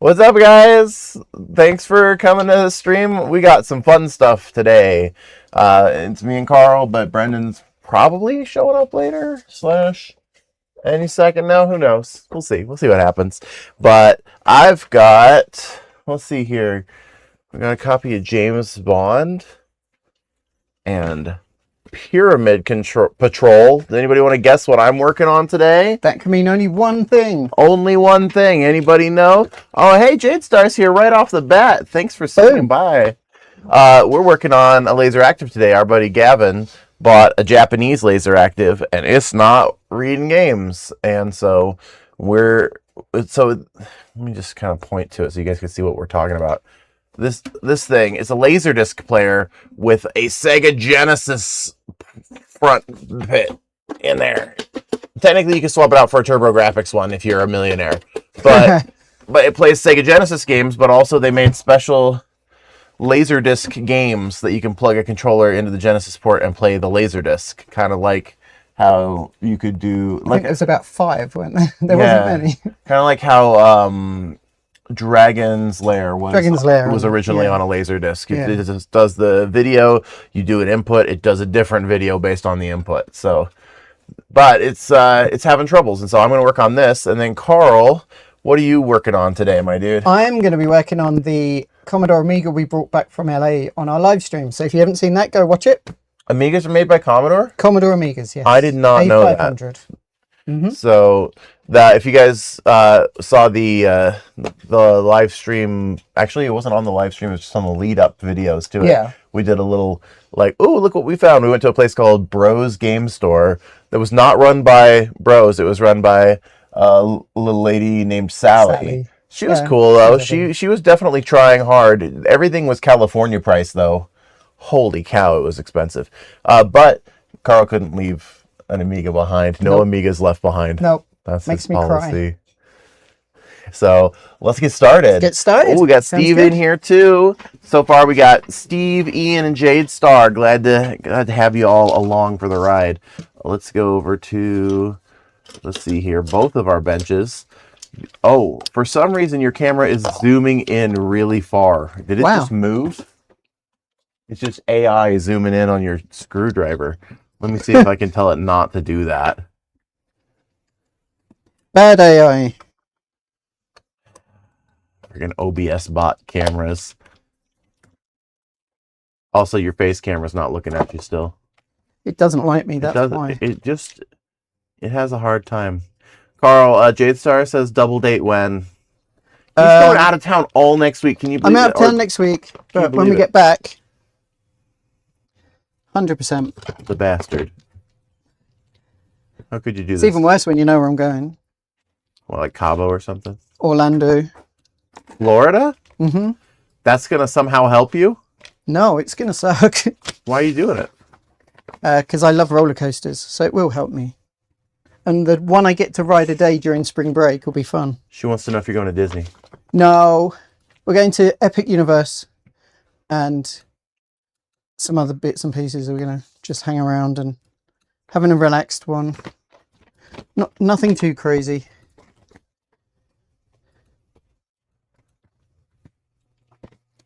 What's up, guys? Thanks for coming to the stream. We got some fun stuff today. It's me and Karl, but Brendan's probably showing up later, / any second now. Who knows? We'll see. We'll see what happens. But I've got, let's see here. I got a copy of James Bond and Pyramid Patrol. Does anybody want to guess what I'm working on today? That can mean only one thing. Only one thing. Anybody know? Oh, hey, Jade Star's here right off the bat. Thanks for stopping by. We're working on a Laseractive today. Our buddy Gavin bought a Japanese Laseractive, and it's not reading games. And so let me just kind of point to it so you guys can see what we're talking about. This thing is a Laserdisc player with a Sega Genesis front pit in there. Technically, you can swap it out for a TurboGrafx one if you're a millionaire. But it plays Sega Genesis games, but also they made special Laserdisc games that you can plug a controller into the Genesis port and play the Laserdisc. Kind of like how you could do... I think it was about 5, weren't there? There wasn't many. Kind of like how... Dragon's Lair was originally on a Laserdisc. It just does the video, you do an input, it does a different video based on the input. So, but it's having troubles, and so I'm going to work on this. And then Karl, what are you working on today, my dude? I'm going to be working on the Commodore Amiga we brought back from LA on our live stream. So if you haven't seen that, go watch it. Amigas are made by Commodore? Commodore Amigas, yes. I did not know that. Mm-hmm. So that if you guys saw the live stream, actually it wasn't on the live stream, it was just on the lead up videos to it. Yeah. We did a little like, oh, look what we found. We went to a place called Bros Game Store that was not run by Bros. It was run by a little lady named Sally. She was cool though. She was definitely trying hard. Everything was California price though. Holy cow, it was expensive. But Karl couldn't leave an Amiga behind. No Amigas left behind. Nope. That's Makes his me policy. Cry. So let's get started. Oh, we got Steve in here too. So far we got Steve, Ian, and Jade Star. Glad to have you all along for the ride. Let's go over to, let's see here, both of our benches. Oh, for some reason your camera is zooming in really far. Did it just move? It's just AI zooming in on your screwdriver. Let me see if I can tell it not to do that. Bad AI. Freaking OBS bot cameras. Also, your face camera's not looking at you still. It doesn't like me, that's why. It has a hard time. Karl, Jade Star says double date when? He's going out of town all next week. Can you believe it? I'm out of town next week, but when we get back... 100%. The bastard. How could you do this? It's even worse when you know where I'm going. Well, like Cabo or something? Orlando. Florida? Mm-hmm. That's going to somehow help you? No, it's going to suck. Why are you doing it? Because I love roller coasters, so it will help me. And the one I get to ride a day during spring break will be fun. She wants to know if you're going to Disney. No. We're going to Epic Universe and... some other bits and pieces. We're going to just hang around and having a relaxed one. Nothing too crazy.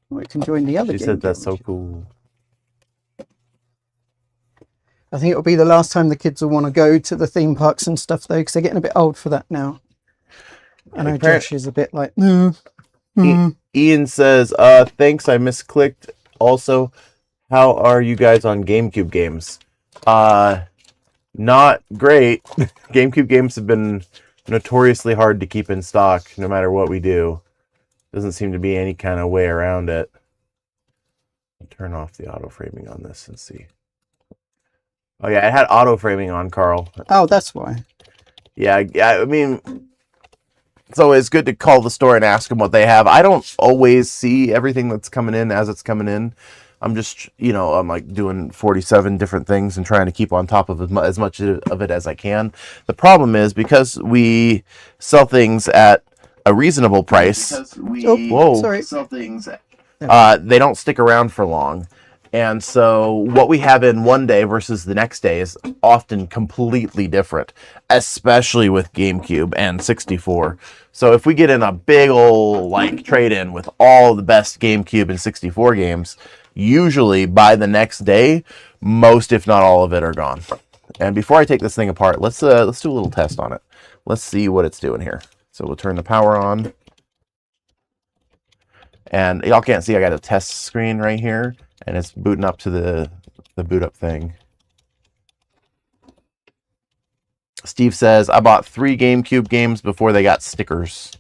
We can join the other. She said that's so cool. I think it'll be the last time the kids will want to go to the theme parks and stuff though, because they're getting a bit old for that now. I know Josh is a bit like, no. Ian says, thanks, I misclicked. Also, how are you guys on GameCube games? Not great. GameCube games have been notoriously hard to keep in stock, no matter what we do. Doesn't seem to be any kind of way around it. I'll turn off the auto framing on this and see. Oh yeah, it had auto framing on, Karl. Oh, that's why. Yeah, I mean, it's always good to call the store and ask them what they have. I don't always see everything that's coming in as it's coming in. I'm just, I'm like doing 47 different things and trying to keep on top of as much of it as I can. The problem is because we sell things at a reasonable price. Sorry. They don't stick around for long. And so what we have in one day versus the next day is often completely different, especially with GameCube and 64. So if we get in a big old like trade-in with all the best GameCube and 64 games, usually by the next day, most if not all of it are gone. And before I take this thing apart, let's do a little test on it. Let's see what it's doing here. So we'll turn the power on. And y'all can't see, I got a test screen right here, and it's booting up to the boot up thing. Steve says, I bought 3 GameCube games before they got stickers.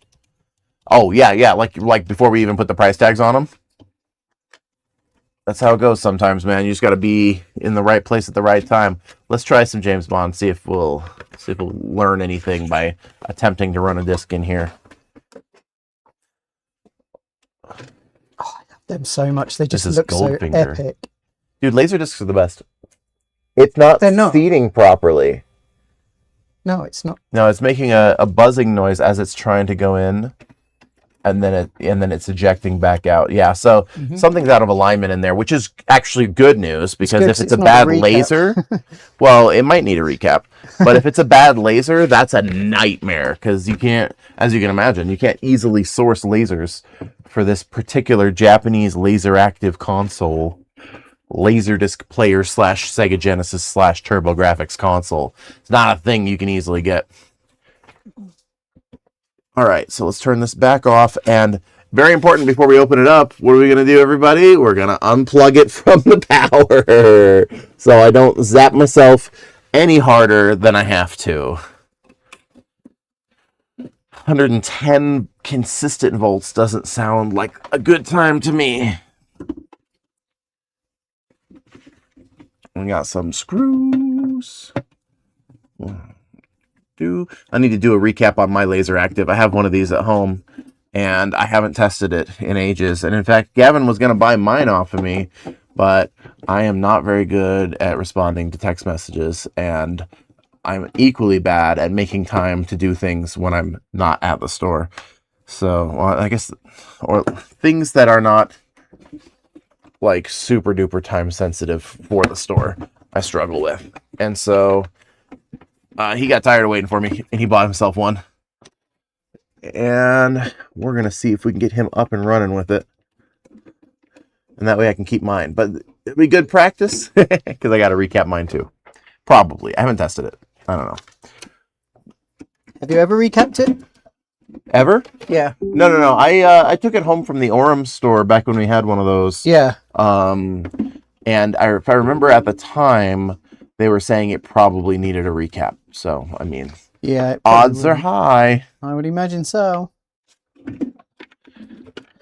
Oh, yeah, like before we even put the price tags on them. That's how it goes sometimes, man. You just got to be in the right place at the right time. Let's try some James Bond, see if we'll learn anything by attempting to run a disc in here. Oh, I love them so much. They just look so epic. Dude, laser discs are the best. It's not seating properly. No, it's not. No, it's making a buzzing noise as it's trying to go in, and then it's ejecting back out. Yeah, so something's out of alignment in there, which is actually good news, because if it's a bad laser, well, it might need a recap. But if it's a bad laser, that's a nightmare, because you can't, as you can imagine, you can't easily source lasers for this particular Japanese Laseractive console. Laserdisc player / Sega Genesis / TurboGrafx console. It's not a thing you can easily get. All right, so let's turn this back off. And very important, before we open it up, what are we going to do, everybody? We're going to unplug it from the power so I don't zap myself any harder than I have to. 110 consistent volts doesn't sound like a good time to me. We got some screws. I need to do a recap on my Laseractive. I have one of these at home, and I haven't tested it in ages. And in fact, Gavin was going to buy mine off of me, but I am not very good at responding to text messages, and I'm equally bad at making time to do things when I'm not at the store. So, well, I guess, or things that are not like super duper time sensitive for the store, I struggle with. And so he got tired of waiting for me, and he bought himself one. And we're going to see if we can get him up and running with it. And that way I can keep mine. But it'll be good practice, because I got to recap mine too. Probably. I haven't tested it. I don't know. Have you ever recapped it? Ever? Yeah. No. I took it home from the Orem store back when we had one of those. Yeah. And if I remember at the time, they were saying it probably needed a recap. So, I mean, yeah, odds are high. I would imagine so.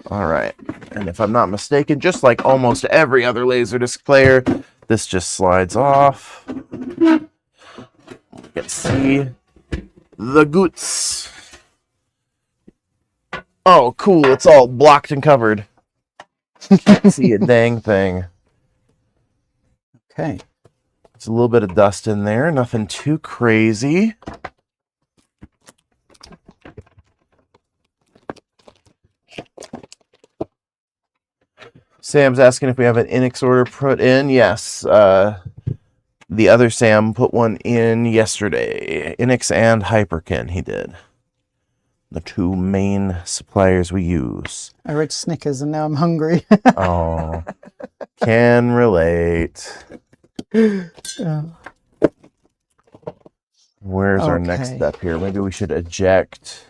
All right. And if I'm not mistaken, just like almost every other Laserdisc player, this just slides off. You can see the goods. Oh, cool. It's all blocked and covered. Can't see a dang thing. Okay. There's a little bit of dust in there. Nothing too crazy. Sam's asking if we have an Enix order put in. Yes. The other Sam put one in yesterday. Enix and Hyperkin, he did. The two main suppliers we use. I read Snickers and now I'm hungry. Oh, can relate. Where's our next step here? Maybe we should eject.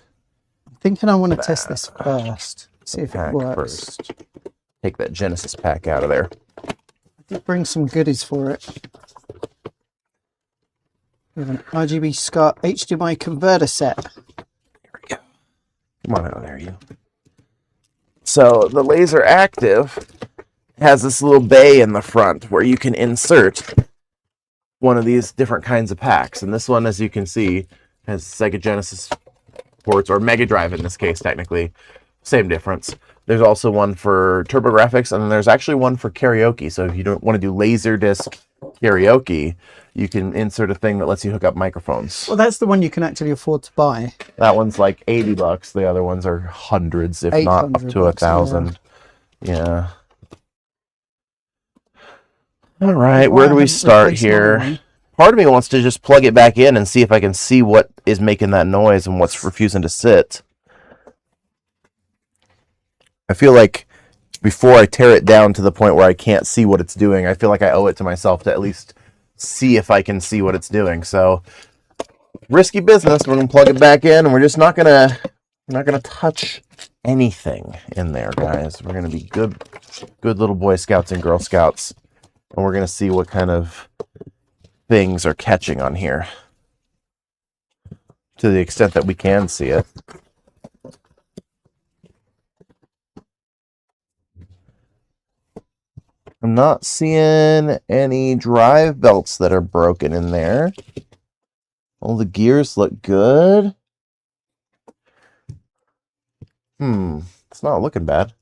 I'm thinking I want to test this first. See if it works. First. Take that Genesis pack out of there. I did bring some goodies for it. We have an RGB SCART HDMI converter set. Come on out there, you. So the Laseractive has this little bay in the front where you can insert one of these different kinds of packs. And this one, as you can see, has Sega Genesis ports, or Mega Drive in this case, technically. Same difference. There's also one for TurboGrafx, and then there's actually one for karaoke. So if you don't want to do Laserdisc karaoke, you can insert a thing that lets you hook up microphones. Well, that's the one you can actually afford to buy. That one's like $80. The other ones are hundreds, if not up to $1,000. Yeah. All right, That's why where I do we haven't start replaced my here? one. Part of me wants to just plug it back in and see if I can see what is making that noise and what's refusing to sit. I feel like before I tear it down to the point where I can't see what it's doing, I feel like I owe it to myself to at least see if I can see what it's doing. So, risky business. We're gonna plug it back in, and we're just not gonna touch anything in there, guys. We're gonna be good little Boy Scouts and Girl Scouts, and we're gonna see what kind of things are catching on here, to the extent that we can see it. I'm not seeing any drive belts that are broken in there. All the gears look good. It's not looking bad.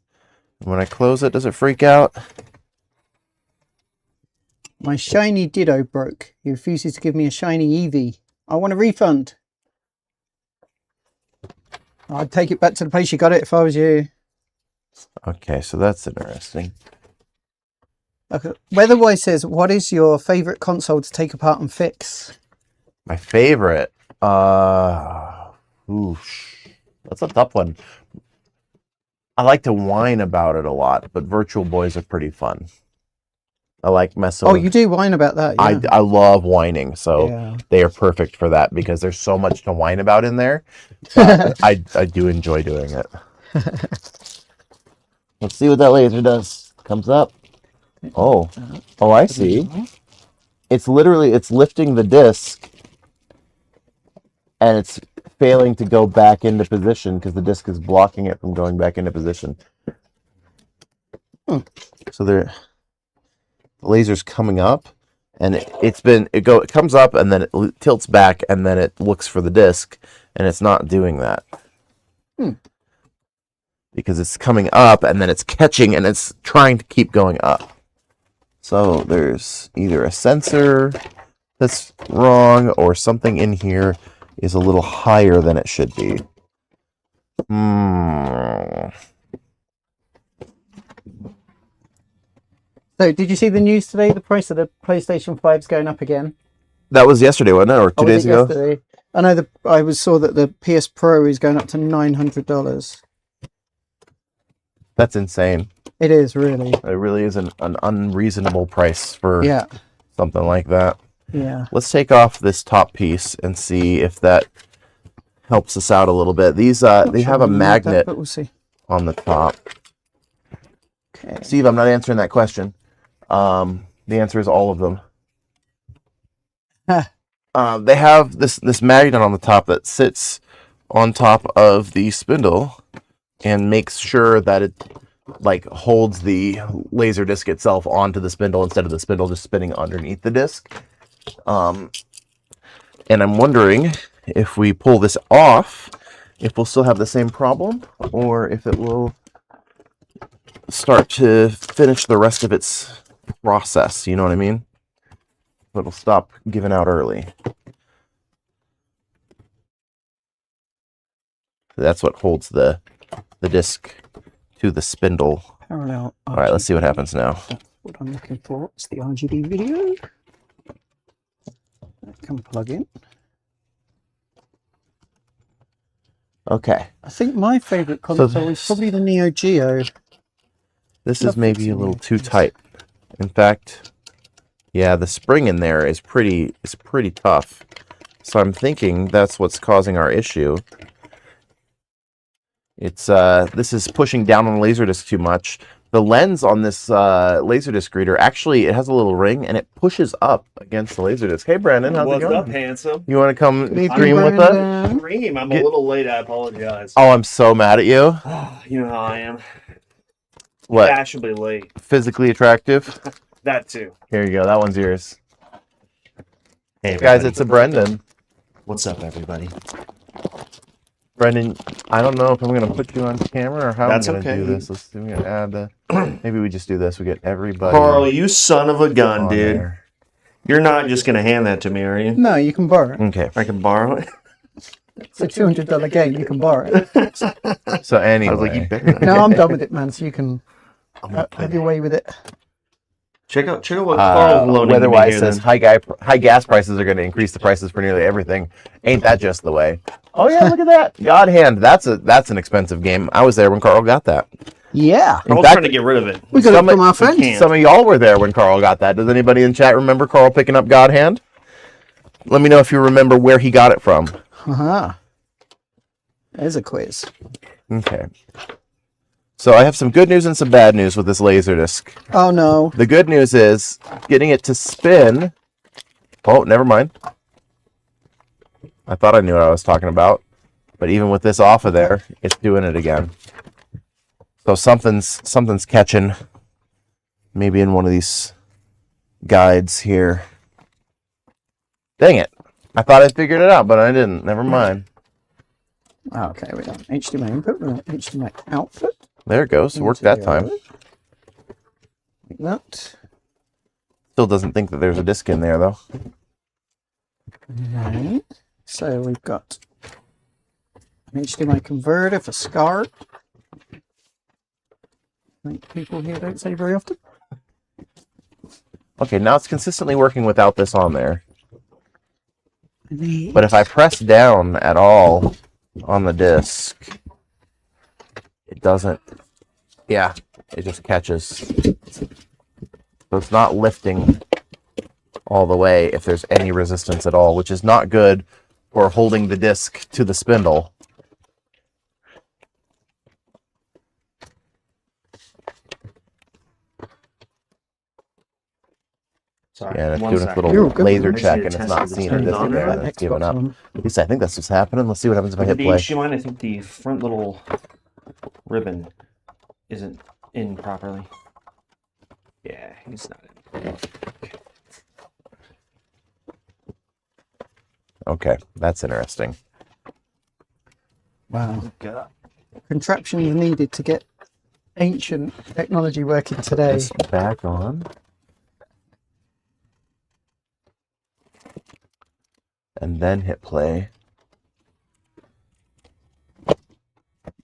When I close it, does it freak out? My shiny Ditto broke. He refuses to give me a shiny Eevee. I want a refund. I'd take it back to the place you got it if I was you. Okay, so that's interesting. Okay. Weatherwise says, what is your favourite console to take apart and fix? My favorite. Oof. That's a tough one. I like to whine about it a lot, but Virtual Boys are pretty fun. I like messing with... you do whine about that, yeah. I love whining, so Yeah. they are perfect for that because there's so much to whine about in there. But I do enjoy doing it. Let's see what that laser does. Comes up. Oh, I see. It's lifting the disc, and it's failing to go back into position because the disc is blocking it from going back into position. So the laser's coming up, and it comes up, and then it tilts back, and then it looks for the disc, and it's not doing that. Because it's coming up, and then it's catching, and it's trying to keep going up. So there's either a sensor that's wrong, or something in here is a little higher than it should be. So, did you see the news today? The price of the PlayStation 5 is going up again. That was yesterday, wasn't it? Or 2 days ago? Yesterday? I know saw that the PS Pro is going up to $900. That's insane. It is, really. It really is an unreasonable price for something like that. Yeah. Let's take off this top piece and see if that helps us out a little bit. These they have a magnet but we'll see. on the top. Okay. Steve, I'm not answering that question. The answer is all of them. They have this magnet on the top that sits on top of the spindle and makes sure that it holds the laser disc itself onto the spindle instead of the spindle just spinning underneath the disc. And I'm wondering if we pull this off, if we'll still have the same problem, or if it will start to finish the rest of its process. You know what I mean? But it'll stop giving out early. That's what holds the disc to the spindle. Parallel. All right, let's see what happens now. That's what I'm looking for. It's the RGB video. That can plug in. Okay. I think my favourite console is probably the Neo Geo. This is maybe a little too tight. In fact, yeah, the spring in there is pretty tough. So I'm thinking that's what's causing our issue. It's this is pushing down on the Laserdisc too much. The lens on this Laserdisc reader, actually, it has a little ring, and it pushes up against the Laserdisc. Hey, Brandon, how's it going? What's up, handsome? You want to come stream with us? Stream? I'm a little late. I apologize. Oh, I'm so mad at you. You know how I am. What? Fashionably late. Physically attractive? That too. Here you go. That one's yours. Hey, guys, it's a Brendan. What's up, everybody? Brendan, I don't know if I'm going to put you on camera or how That's I'm going to okay. do this. Let's see. We're going to add the... Maybe we just do this. We get everybody... Carl, you son of a gun, on dude. there. You're not just going to hand that to me, are you? No, you can borrow it. Okay. I can borrow it? It's a $200 game. You can borrow it. So anyway... I was like, you better not. No, I'm done with it, man. So you can have your way with it. Check out what Karl's loading. Weatherwise here, says then. high gas prices are going to increase the prices for nearly everything. Ain't that just the way? Oh yeah, look at that. God Hand. That's an expensive game. I was there when Karl got that. Yeah. Karl's fact, trying to get rid of it. We got it from our friends. can't. Some of y'all were there when Karl got that. Does anybody in chat remember Karl picking up God Hand? Let me know if you remember where he got it from. Uh-huh. There's a quiz. Okay. So I have some good news and some bad news with this Laserdisc. Oh, no. The good news is getting it to spin. Oh, never mind. I thought I knew what I was talking about. But even with this off of there, it's doing it again. So something's catching. Maybe in one of these guides here. Dang it. I thought I figured it out, but I didn't. Never mind. Okay, we got HDMI input, we got HDMI output. There it goes. It worked that time. Like that. Still doesn't think that there's a disc in there, though. Right. So we've got an HDMI converter for SCAR. I think people here don't say very often. Okay, now it's consistently working without this on there. But if I press down at all on the disc, it doesn't. Yeah, it just catches. So it's not lifting all the way if there's any resistance at all, which is not good for holding the disc to the spindle. Sorry. Yeah, and it's One doing its second. little Good. laser Let me see check, the and it's test not of seeing this a disc thing. there, and Xbox it's giving up. one. At least I think that's what's happening. Let's see what happens if I hit The play. HDMI, I think the front little ribbon isn't in properly. Yeah, it's not in. Okay, that's interesting. Wow. Contraptions needed to get ancient technology working today. This back on. And then hit play.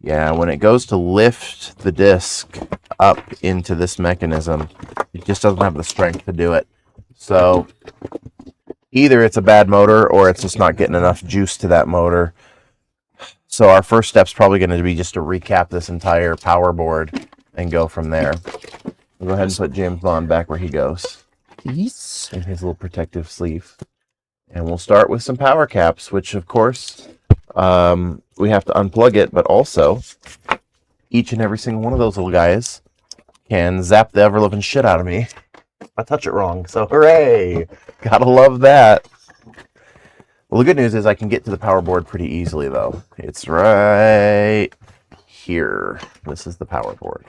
Yeah, when it goes to lift the disc up into this mechanism, it just doesn't have the strength to do it. So either it's a bad motor or it's just not getting enough juice to that motor. So our first step's probably going to be just to recap this entire power board and go from there. We'll go ahead and put James Bond back where he goes Yes. in his little protective sleeve. And we'll start with some power caps, which of course we have to unplug it, but also each and every single one of those little guys can zap the ever-loving shit out of me if I touch it wrong. So hooray! Gotta love that. Well, the good news is I can get to the power board pretty easily, though. It's right here. This is the power board.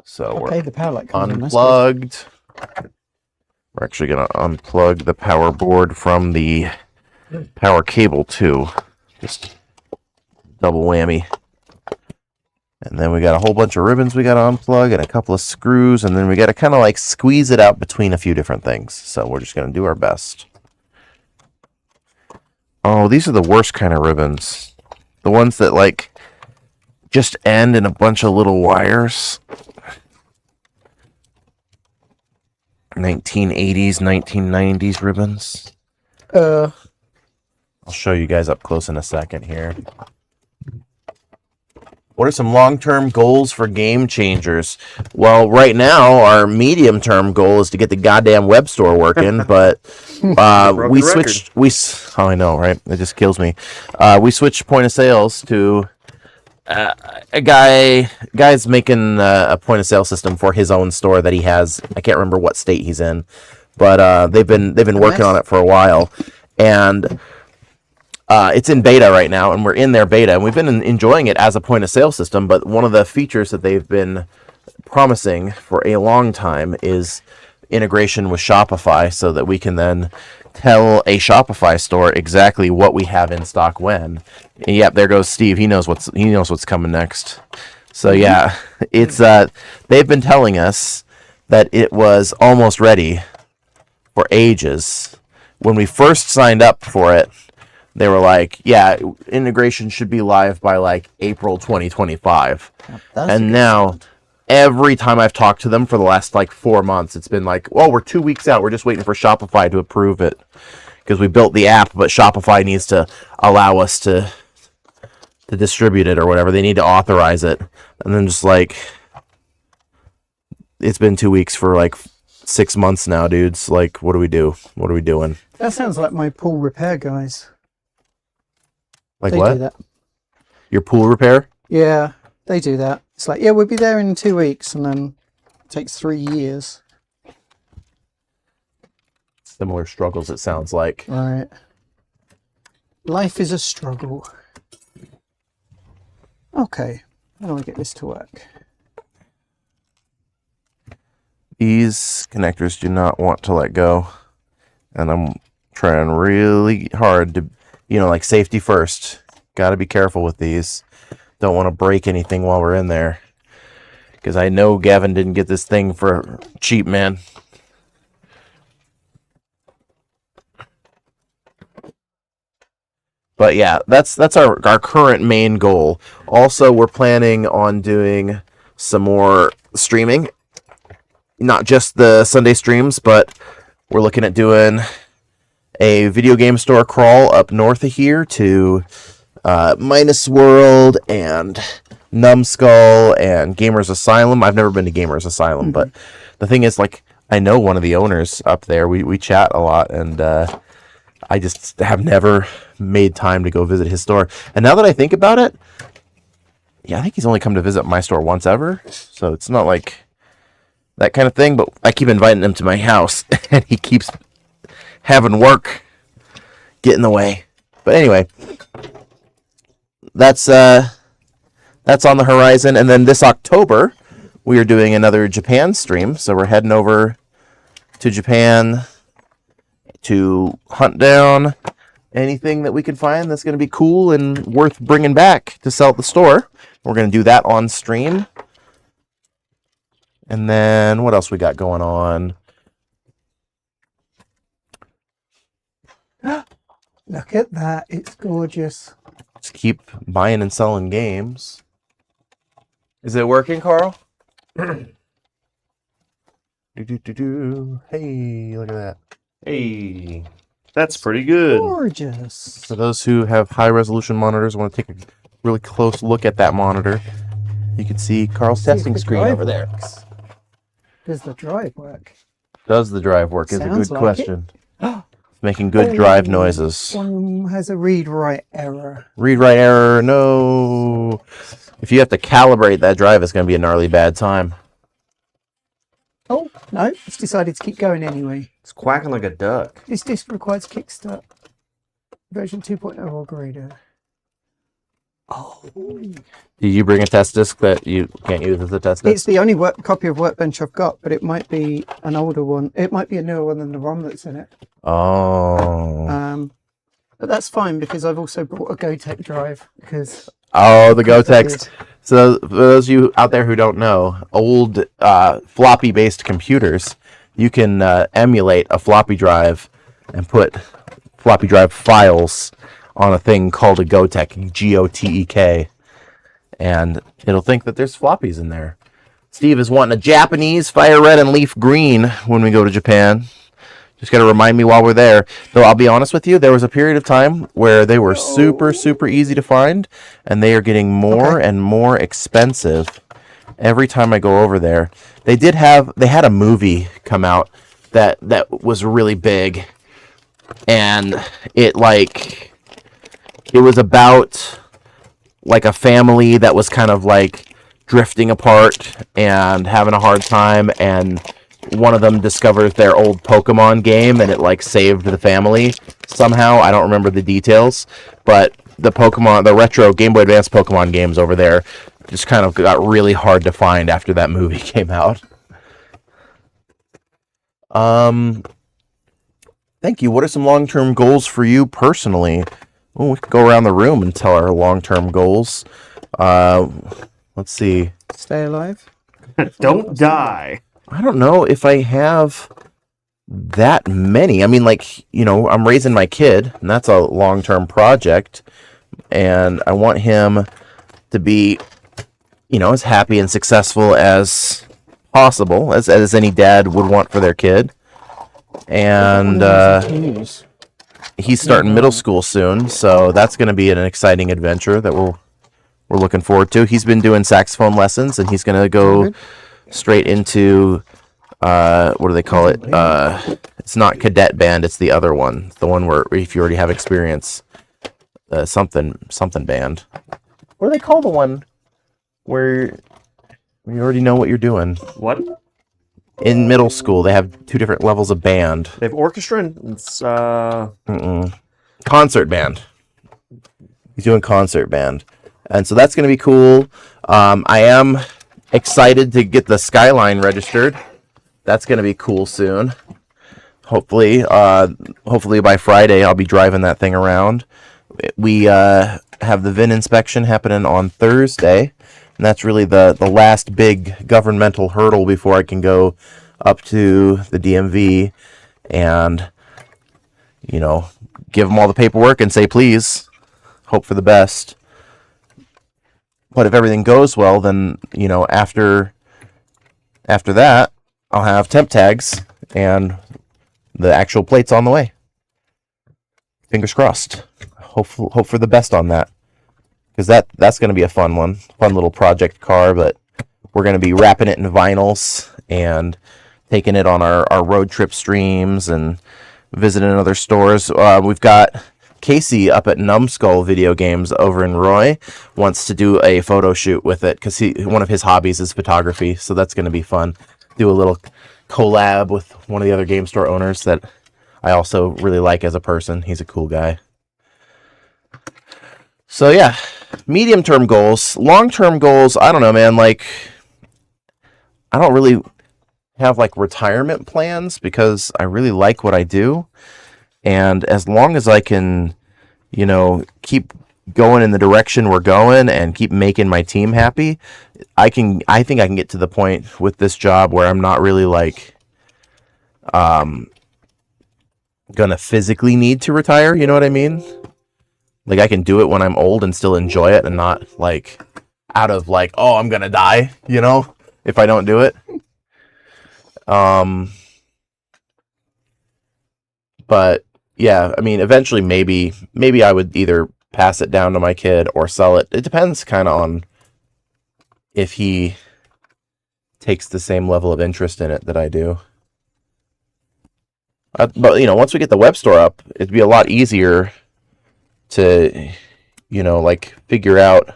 So Okay, the power light comes on. That's good. unplugged. We're actually going to unplug the power board from the power cable, too. Just double whammy. And then we got a whole bunch of ribbons we got to unplug and a couple of screws. And then we got to kind of like squeeze it out between a few different things. So we're just going to do our best. Oh, these are the worst kind of ribbons. The ones that like just end in a bunch of little wires. 1980s, 1990s ribbons. I'll show you guys up close in a second here. What are some long-term goals for Game Changers? Well, right now, our medium-term goal is to get the goddamn web store working, but we switched... Oh, I know, right? It just kills me. We switched point of sales to a guy's making a point-of-sale system for his own store that he has. I can't remember what state he's in, but they've been working on it for a while, and... it's in beta right now, and we're in their beta, and we've been enjoying it as a point-of-sale system, but one of the features that they've been promising for a long time is integration with Shopify so that we can then tell a Shopify store exactly what we have in stock when. And yep, there goes Steve. He knows what's coming next. So yeah, it's they've been telling us that it was almost ready for ages. When we first signed up for it, they were like, yeah, integration should be live by like April 2025. That's And now every time I've talked to them for the last like 4 months, it's been like, well, we're 2 weeks out. We're just waiting for Shopify to approve it because we built the app, but Shopify needs to allow us to distribute it or whatever. They need to authorize it. And then just like, it's been 2 weeks for like 6 months now, dudes. Like, what do we do? What are we doing? That sounds like my pool repair guys. Like They what? do that. Your pool repair? Yeah, they do that. It's like, yeah, we'll be there in 2 weeks, and then it takes 3 years. Similar struggles, it sounds like. Right. Life is a struggle. Okay, how do I get this to work? These connectors do not want to let go. And I'm trying really hard to, like safety first. Got to be careful with these. Don't want to break anything while we're in there. Because I know Gavin didn't get this thing for cheap, man. But yeah, that's our current main goal. Also, we're planning on doing some more streaming. Not just the Sunday streams, but we're looking at doing a video game store crawl up north of here to Minus World and Numbskull and Gamers Asylum. I've never been to Gamers Asylum, but the thing is, like, I know one of the owners up there. We chat a lot, and I just have never made time to go visit his store. And now that I think about it, yeah, I think he's only come to visit my store once ever. So it's not like that kind of thing, but I keep inviting him to my house, and he keeps having work get in the way. But anyway, that's on the horizon. And then this October, we are doing another Japan stream. So we're heading over to Japan to hunt down anything that we can find that's going to be cool and worth bringing back to sell at the store. We're going to do that on stream. And then what else we got going on? Look at that. It's gorgeous. Just keep buying and selling games. Is it working, Karl? Hey, look at that. Hey, that's pretty good. Gorgeous. For those who have high resolution monitors, want to take a really close look at that monitor, you can see Karl's See if testing the screen drive over there. works. Does the drive work? Does the drive work? Is a Sounds good like question. Making good drive noises. One has a read-write error. Read-write error, no. If you have to calibrate that drive, it's going to be a gnarly bad time. Oh, no, it's decided to keep going anyway. It's quacking like a duck. This disk requires kickstart. Version 2.0 or greater. Oh. Did you bring a test disk that you can't use as a test disk? It's the only copy of Workbench I've got, but it might be an older one. It might be a newer one than the ROM that's in it. Oh. But that's fine because I've also brought a GoTech drive because... Oh, the GoTech. So for those of you out there who don't know, old floppy-based computers, you can emulate a floppy drive and put floppy drive files on a thing called a GoTech, G-O-T-E-K, and it'll think that there's floppies in there. Steve is wanting a Japanese fire red and leaf green when we go to Japan. Just got to remind me while we're there. Though I'll be honest with you, there was a period of time where they were super, super easy to find, and they are getting more and more expensive every time I go over there. They had a movie come out that was really big, and it was about like a family that was kind of like drifting apart and having a hard time, and one of them discovers their old Pokemon game, and it like saved the family somehow. I don't remember the details, but the retro Game Boy Advance Pokemon games over there just kind of got really hard to find after that movie came out. Thank you. What are some long-term goals for you personally? Well, we could go around the room and tell our long-term goals. Let's see. Stay alive. Don't die. I don't know if I have that many. I mean, I'm raising my kid, and that's a long-term project, and I want him to be as happy and successful as possible, as any dad would want for their kid. And he's starting middle school soon, so that's going to be an exciting adventure that we're looking forward to. He's been doing saxophone lessons, and he's going to go straight into what do they call it? It's not cadet band; it's the other one, the one where if you already have experience, something band. What do they call the one where you already know what you're doing? What? In middle school, they have 2 different levels of band. They have orchestra and it's concert band. He's doing concert band, and so that's going to be cool. I am excited to get the Skyline registered. That's going to be cool soon. Hopefully by Friday I'll be driving that thing around. We have the VIN inspection happening on Thursday, and that's really the last big governmental hurdle before I can go up to the DMV and, give them all the paperwork and say, please, hope for the best. But if everything goes well, then, after that, I'll have temp tags and the actual plates on the way. Fingers crossed. Hope for the best on that, because that's going to be a fun little project car. But we're going to be wrapping it in vinyls and taking it on our road trip streams and visiting other stores. We've got Casey up at Numbskull Video Games over in Roy wants to do a photo shoot with it because one of his hobbies is photography, so that's going to be fun. Do a little collab with one of the other game store owners that I also really like as a person. He's a cool guy. So yeah, medium-term goals. Long-term goals, I don't know, man. Like, I don't really have like retirement plans because I really like what I do. And as long as I can, keep going in the direction we're going and keep making my team happy, I think I can get to the point with this job where I'm not really like gonna physically need to retire, you know what I mean? Like, I can do it when I'm old and still enjoy it and not like out of like, oh, I'm gonna die, if I don't do it. But yeah, I mean, eventually maybe I would either pass it down to my kid or sell it. It depends kind of on if he takes the same level of interest in it that I do. But once we get the web store up, it'd be a lot easier to, like figure out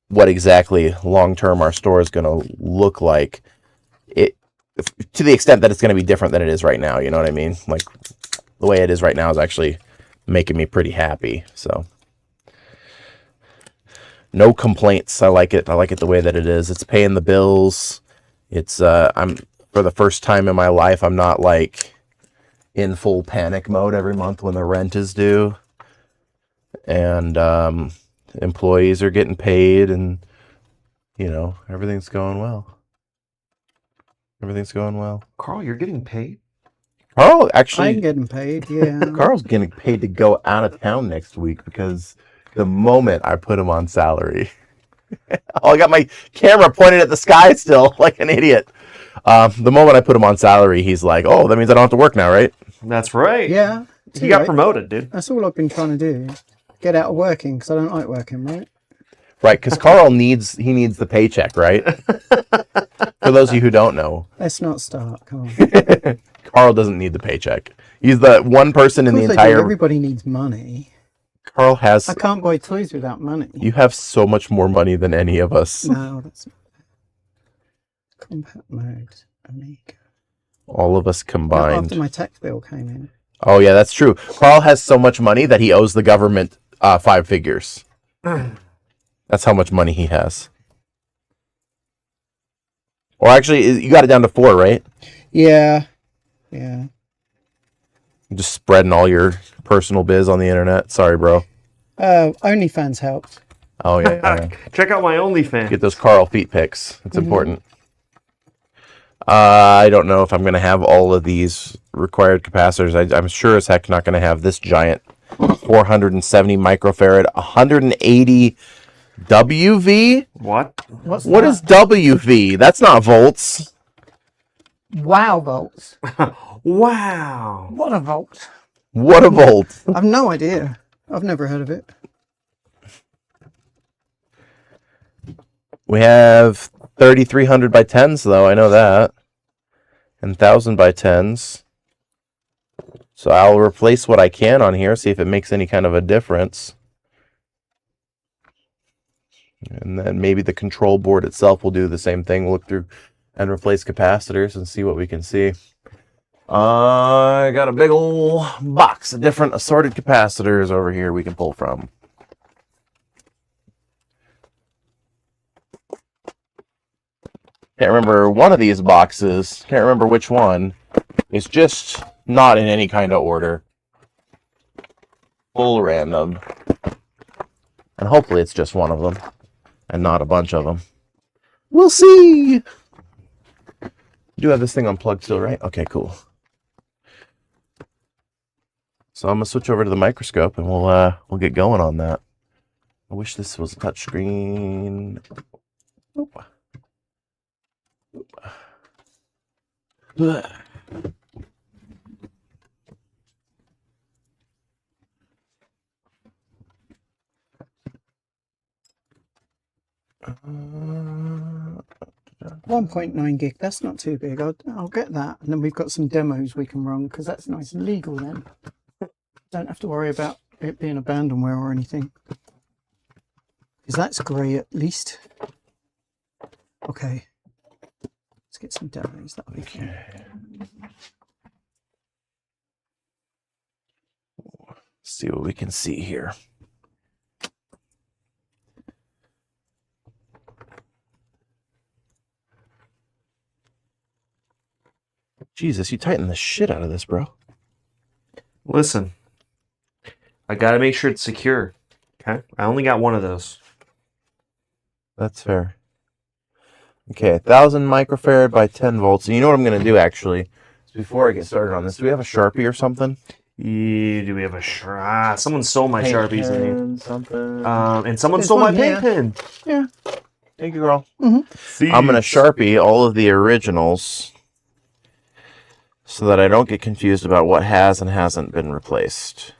what exactly long-term our store is going to look like. To the extent that it's going to be different than it is right now, you know what I mean? Like, the way it is right now is actually making me pretty happy, so no complaints. I like it the way that it is. It's paying the bills. It's I'm for the first time in my life, I'm not like in full panic mode every month when the rent is due, and employees are getting paid, and everything's going well. Everything's going well. Karl, you're getting paid? Karl, actually, I'm getting paid, yeah. Karl's getting paid to go out of town next week because the moment I put him on salary, I got my camera pointed at the sky still like an idiot. The moment I put him on salary, he's like, oh, that means I don't have to work now, right? That's right. Yeah. You got promoted, dude. That's all I've been trying to do. Get out of working because I don't like working, right? Right, because Karl needs the paycheck, right? For those of you who don't know. Let's not start. Come on. Karl doesn't need the paycheck. He's the one person in the entire... Everybody needs money. Karl has... I can't buy toys without money. You have so much more money than any of us. No, that's not... Compact mode, Amiga. All of us combined. After my tax bill came in. Oh, yeah, that's true. Karl has so much money that he owes the government 5 figures. That's how much money he has. Or actually, you got it down to 4, right? Yeah. Yeah. Just spreading all your personal biz on the internet. Sorry, bro. OnlyFans helped. Oh, yeah. Check out my OnlyFans. Get those Karl feet pics. It's important. I don't know if I'm going to have all of these required capacitors. I'm sure as heck not going to have this giant 470 microfarad, 180 WV? What? What's What that? is WV? That's not volts. Wow volts. Wow. What a volt. What a volt. I've no idea. I've never heard of it. We have 3300 by 10s, though. I know that. And 1000 by 10s. So I'll replace what I can on here, see if it makes any kind of a difference. And then maybe the control board itself will do the same thing. We'll look through and replace capacitors and see what we can see. I got a big old box of different assorted capacitors over here we can pull from. Can't remember one of these boxes. Can't remember which one. It's just not in any kind of order. Full random. And hopefully it's just one of them and not a bunch of them. We'll see. You do have this thing unplugged still, right? Okay, cool. So I'm gonna switch over to the microscope and we'll get going on that. I wish this was a touch screen. Oop. Oop. 1.9 gig. That's not too big. I'll get that. And then we've got some demos we can run because that's nice and legal then. Don't have to worry about it being abandonware or anything. Because that's grey at least. Okay. Let's get some demos. That'll be fun. See what we can see here. Jesus, you tighten the shit out of this, bro. Listen, I gotta make sure it's secure. Okay, I only got one of those. That's fair. Okay, 1000 microfarad by 10 volts. And you know what I'm going to do, actually? So before I get started on this, do we have a Sharpie or something? Do we have a someone stole my Paint Sharpies pen, something. and someone There's stole my one paint here. pen. Yeah. Thank you, girl. See, I'm going to Sharpie all of the originals so that I don't get confused about what has and hasn't been replaced.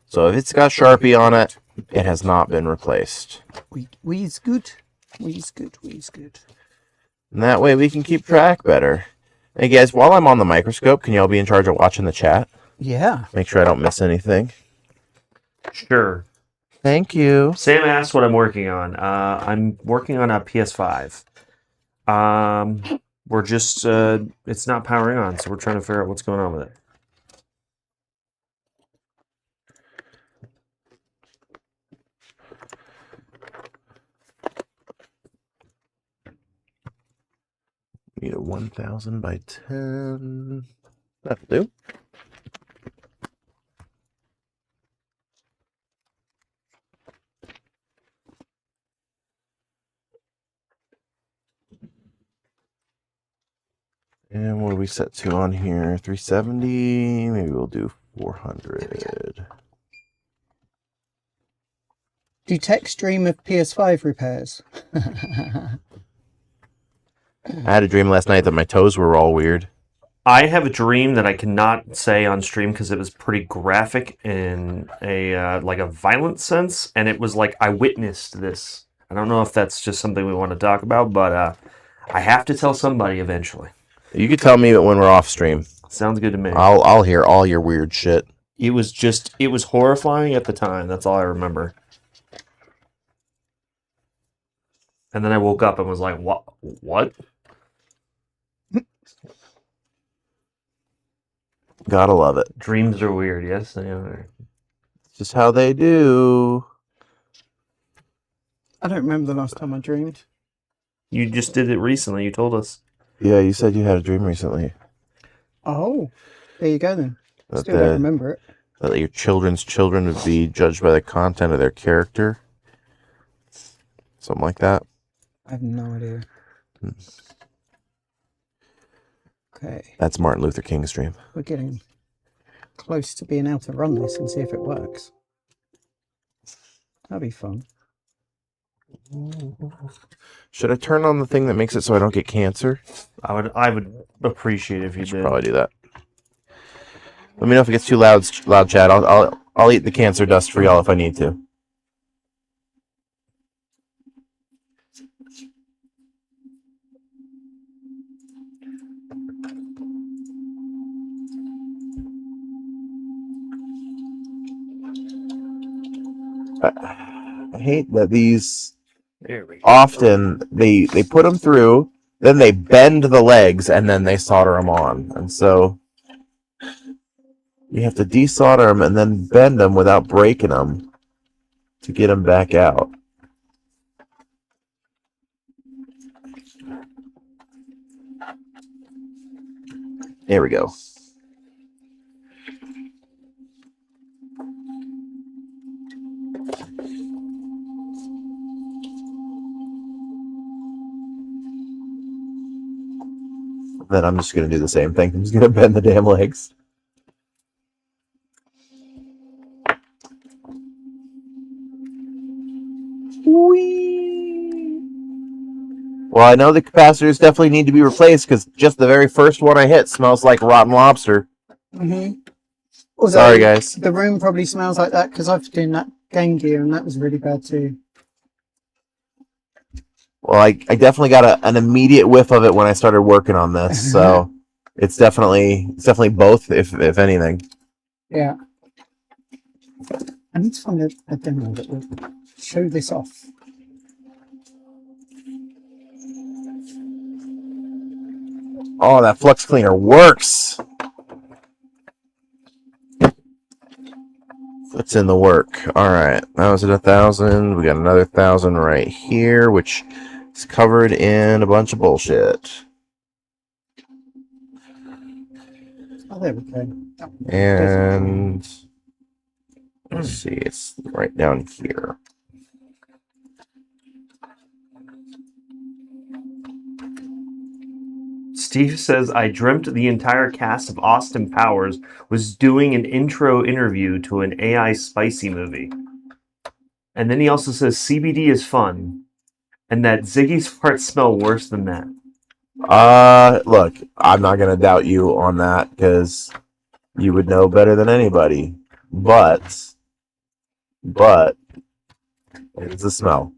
So if it's got Sharpie on it, it has not been replaced. We's good. We's good. We's good. And that way we can keep track better. Hey guys, while I'm on the microscope, can y'all be in charge of watching the chat? Yeah. Make sure I don't miss anything. Sure. Thank you. Sam asked what I'm working on. I'm working on a PS5. We're just it's not powering on, so we're trying to figure out what's going on with it. Need a 1000 by 10. That'll do. And what do we set to on here? 370. Maybe we'll do 400. Do tech stream of PS5 repairs? I had a dream last night that my toes were all weird. I have a dream that I cannot say on stream because it was pretty graphic in a like a violent sense, and it was like I witnessed this. I don't know if that's just something we want to talk about, but I have to tell somebody eventually. You could tell me when we're off stream. Sounds good to me. I'll hear all your weird shit. It was horrifying at the time. That's all I remember. And then I woke up and was like, "What? What?" Gotta love it. Dreams are weird. Yes, they are. It's just how they do. I don't remember the last time I dreamed. You just did it recently. You told us. Yeah, you said you had a dream recently. Oh, there you go then. That, Still don't remember it. that your children's children would be judged by the content of their character. Something like that. I have no idea. Okay, That's Martin Luther King's dream. we're getting close to being able to run this and see if it works. That'd be fun. Should I turn on the thing that makes it so I don't get cancer? I would appreciate it if you Should did. probably do that. Let me know if it gets too loud, Chad. I'll eat the cancer dust for y'all if I need to. I hate that these There we go. often they put them through, then they bend the legs, and then they solder them on, and so you have to desolder them and then bend them without breaking them to get them back out. There we go. Then I'm just going to do the same thing. I'm just going to bend the damn legs. Whee! Well, I know the capacitors definitely need to be replaced because just the very first one I hit smells like rotten lobster. Mm-hmm. Sorry, guys. The room probably smells like that because I've done that Game Gear and that was really bad too. Well, I definitely got an immediate whiff of it when I started working on this, so it's definitely both, if anything. Yeah. I need to find a demo that will show this off. Oh, that flux cleaner works. It's in the work. All right, that was at 1,000. We got another 1,000 right here, which is covered in a bunch of bullshit. Oh, there we go. And let's see, it's right down here. Steve says, I dreamt the entire cast of Austin Powers was doing an intro interview to an AI spicy movie. And then he also says CBD is fun, and that Ziggy's farts smell worse than that. Look, I'm not gonna doubt you on that because you would know better than anybody. But it's the smell.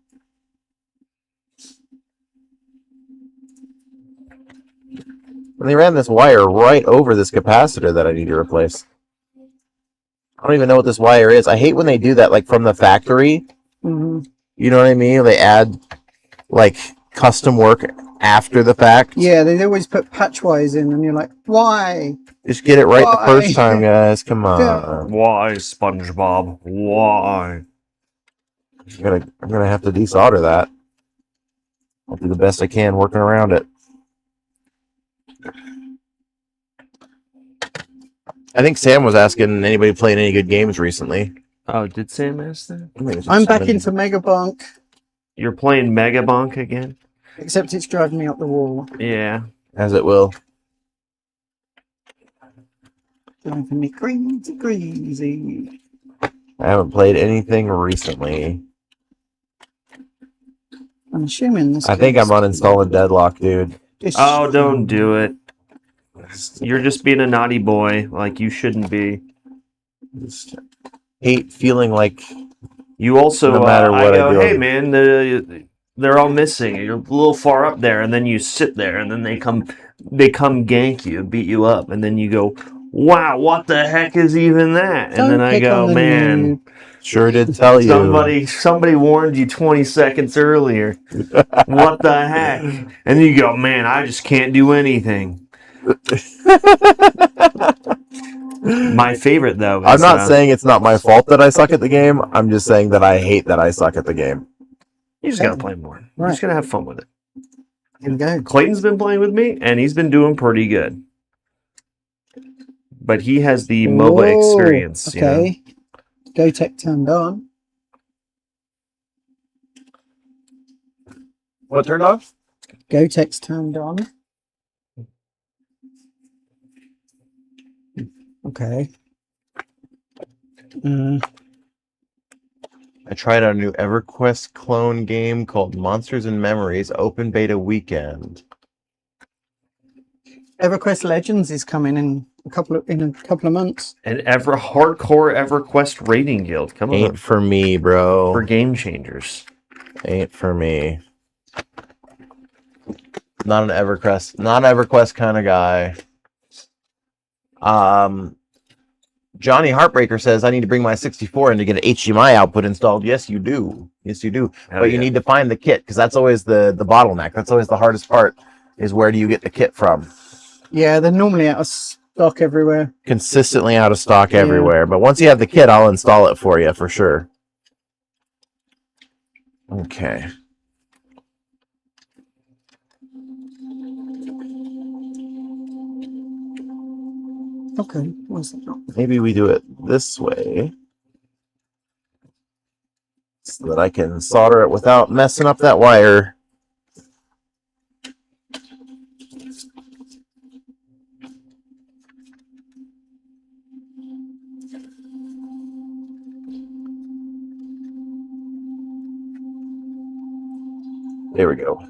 And they ran this wire right over this capacitor that I need to replace. I don't even know what this wire is. I hate when they do that, like from the factory. Mm-hmm. You know what I mean? They add like custom work after the fact. Yeah, they always put patch wires in, and you're like, why? Just get it right Why? the first time, guys. Come on. Why, SpongeBob? Why? I'm gonna have to desolder that. I'll do the best I can working around it. I think Sam was asking anybody playing any good games recently. Oh, did Sam ask that? I'm back into Megabonk, You're playing Megabonk again? except it's driving me up the wall. Yeah. As it will. Driving me crazy. I haven't played anything recently. I'm assuming this. I think I'm uninstalling Deadlock, dude. Oh, don't do it. You're just being a naughty boy, like you shouldn't be. Just hate feeling like You also, no matter what I go, do, hey man, they're all missing. You're a little far up there, and then you sit there, and then they come gank you, beat you up, and then you go, wow, what the heck is even that? And then I go, man, sure did tell you. somebody warned you 20 seconds earlier. What the heck? And you go, man, I just can't do anything. My favorite, though, is... I'm not saying it's not my fault that I suck at the game. I'm just saying that I hate that I suck at the game. You just gotta play more. You're just gonna have fun with it. Here we go. Clayton's been playing with me, and he's been doing pretty good. But he has the MOBA experience. Okay. Go Tech turned on. What turned off? Go Tech's turned on. Okay. I tried out a new EverQuest clone game called Monsters and Memories Open Beta Weekend. EverQuest Legends is coming in a couple of months. An hardcore EverQuest rating guild. Come on. Ain't for me, bro. For Game Changers. Ain't for me. Not an EverQuest kind of guy. Johnny Heartbreaker says, I need to bring my 64 in to get an HDMI output installed. Yes, you do. Yes, you do. Hell but you need to find the kit, because that's always the bottleneck. That's always the hardest part, is where do you get the kit from? Yeah, they're normally out of stock everywhere. Consistently out of stock everywhere. But once you have the kit, I'll install it for you, for sure. Okay. Okay, what's that? Maybe we do it this way, so that I can solder it without messing up that wire. There we go.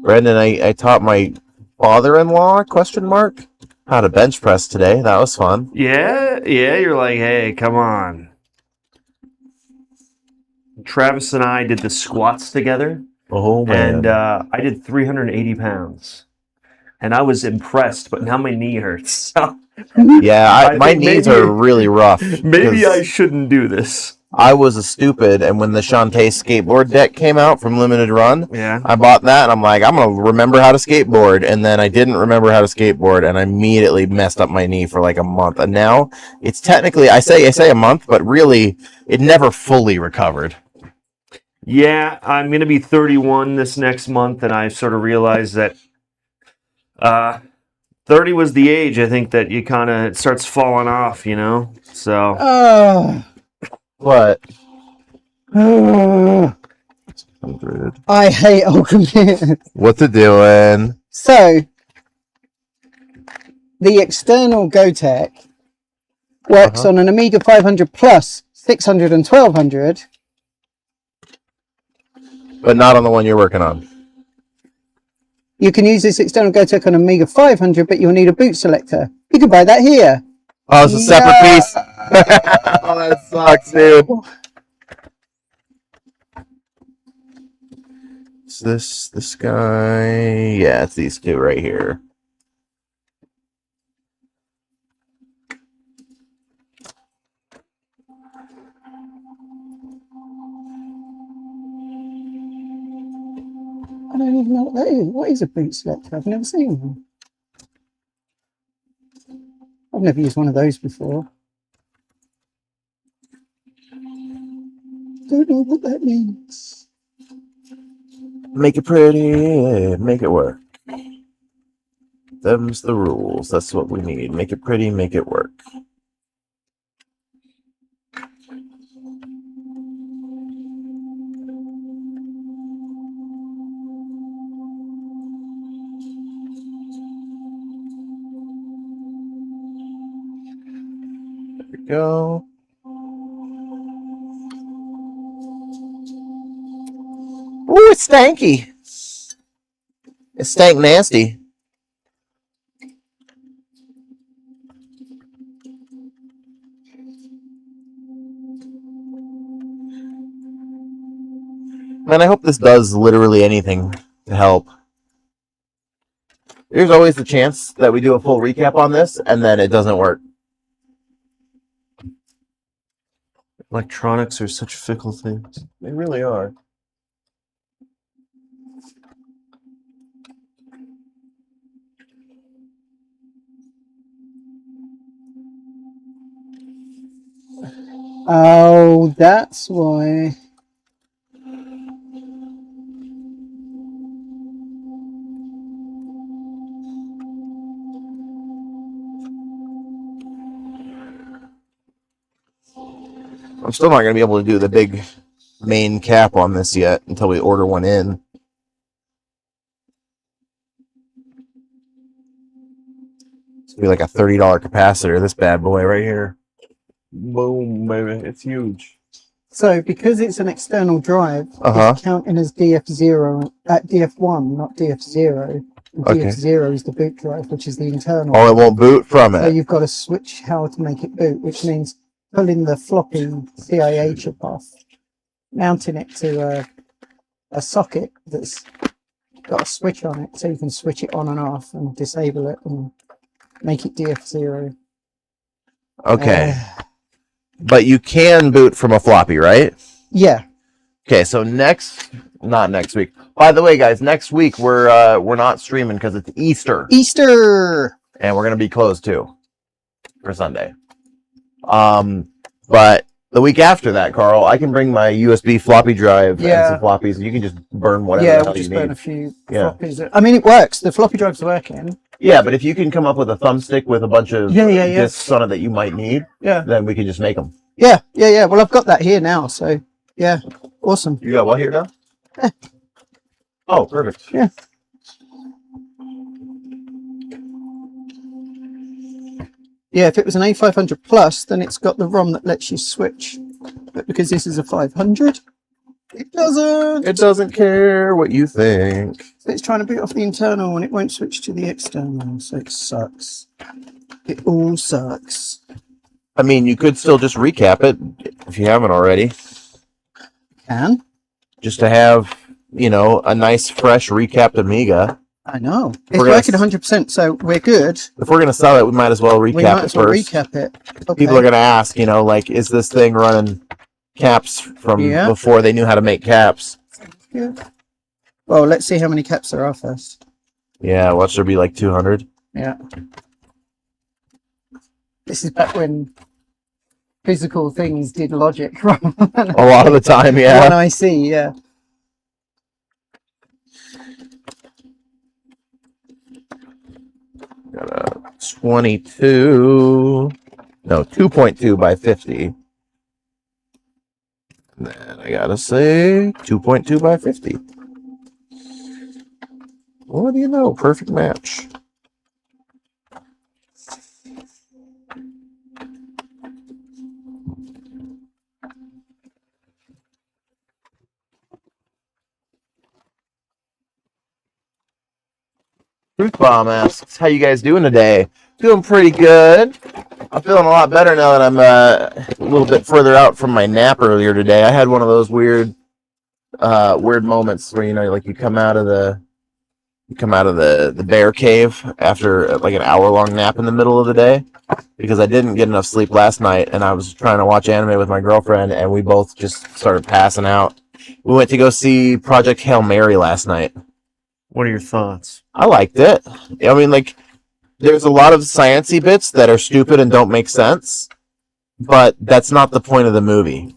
Brendan, I taught my father-in-law, how to bench press today. That was fun. Yeah, you're like, hey, come on. Travis and I did the squats together. Oh, man. And I did 380 pounds. And I was impressed, but now my knee hurts. So yeah, my knees are really rough. Maybe I shouldn't do this. I was a stupid, and when the Shantae skateboard deck came out from Limited Run, I bought that, and I'm like, I'm going to remember how to skateboard, and then I didn't remember how to skateboard, and I immediately messed up my knee for like a month, and now it's technically, I say a month, but really, it never fully recovered. Yeah, I'm going to be 31 this next month, and I sort of realized that 30 was the age, I think, that you kind of, it starts falling off, you know? So... What? I hate old computers. What's it doing? So, the external GoTech works on an Amiga 500 plus 600 and 1200. But not on the one you're working on. You can use this external GoTech on Amiga 500, but you'll need a boot selector. You can buy that here. Oh, it's a separate piece? Oh, that sucks, dude. Is this guy? Yeah, it's these two right here. I don't even know what that is. What is a boot selector? I've never seen one. I've never used one of those before. Don't know what that means. Make it pretty, make it work. Them's the rules. That's what we need. Make it pretty, make it work. There we go. Ooh, it's stanky. It stank nasty. Man, I hope this does literally anything to help. There's always the chance that we do a full recap on this and then it doesn't work. Electronics are such fickle things. They really are. Oh, that's why. I'm still not going to be able to do the big main cap on this yet until we order one in. Be like a $30 capacitor. This bad boy right here. Boom, baby! It's huge. So because it's an external drive, Uh-huh. it's counting as DF0 at DF1, not DF0. And Okay. DF0 is the boot drive, which is the internal. Oh, it won't boot from So it. you've got to switch how to make it boot, which means pulling the floppy CIA chip off, mounting it to a socket that's got a switch on it, so you can switch it on and off and disable it and make it DF0. Okay. But you can boot from a floppy, right? Yeah. Okay, so not next week. By the way, guys, next week we're not streaming because it's Easter. Easter! And we're gonna be closed too for Sunday. But the week after that, Carl, I can bring my USB floppy drive and some floppies, and you can just burn whatever the hell we'll just you burn need. a few floppies. I mean, it works. The floppy drive's working. Yeah, but if you can come up with a thumbstick with a bunch of discs on it that you might need, then we can just make them. Yeah. Well, I've got that here now, so yeah, awesome. You got what here now? Oh, perfect. Yeah. Yeah, if it was an A500 Plus, then it's got the ROM that lets you switch. But because this is a 500, it doesn't. It doesn't care what you think. So it's trying to boot off the internal and it won't switch to the external, so it sucks. It all sucks. I mean, you could still just recap it if you haven't already. Can? Just to have, a nice, fresh recapped Amiga. I know. It's working 100%, so we're good. If we're going to sell it, we might as well recap it first. Recap it. Okay. People are going to ask, is this thing running caps from before they knew how to make caps? Yeah. Well, let's see how many caps there are first. Yeah, watch there be like 200. Yeah. This is back when physical things did logic. A lot of the time, yeah. One IC, yeah. Got a 2.2 by 50. And then I gotta say 2.2 by 50. What do you know? Perfect match. Truth Bomb asks, how you guys doing today? Doing pretty good. I'm feeling a lot better now that I'm a little bit further out from my nap earlier today. I had one of those weird moments where like you come out of the bear cave after like an hour-long nap in the middle of the day because I didn't get enough sleep last night and I was trying to watch anime with my girlfriend and we both just started passing out. We went to go see Project Hail Mary last night. What are your thoughts? I liked it. I mean, like, there's a lot of sciencey bits that are stupid and don't make sense, but that's not the point of the movie.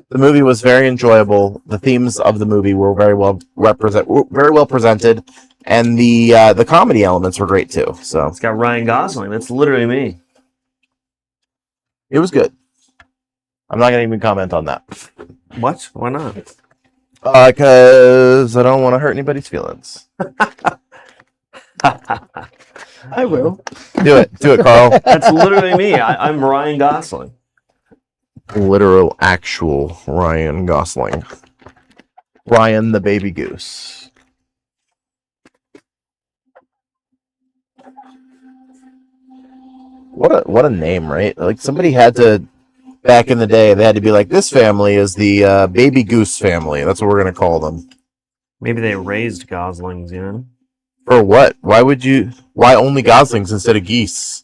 The movie was very enjoyable. The themes of the movie were very well presented, and the comedy elements were great too. So it's got Ryan Gosling. That's literally me. It was good. I'm not gonna even comment on that. What? Why not? Because I don't want to hurt anybody's feelings. I will. Do it, Carl. That's literally me. I'm Ryan Gosling. Literal, actual Ryan Gosling. Ryan the baby goose. What a name, right? Like somebody had to. Back in the day, they had to be like, this family is the baby goose family. That's what we're going to call them. Maybe they raised goslings, For what? Why only goslings instead of geese?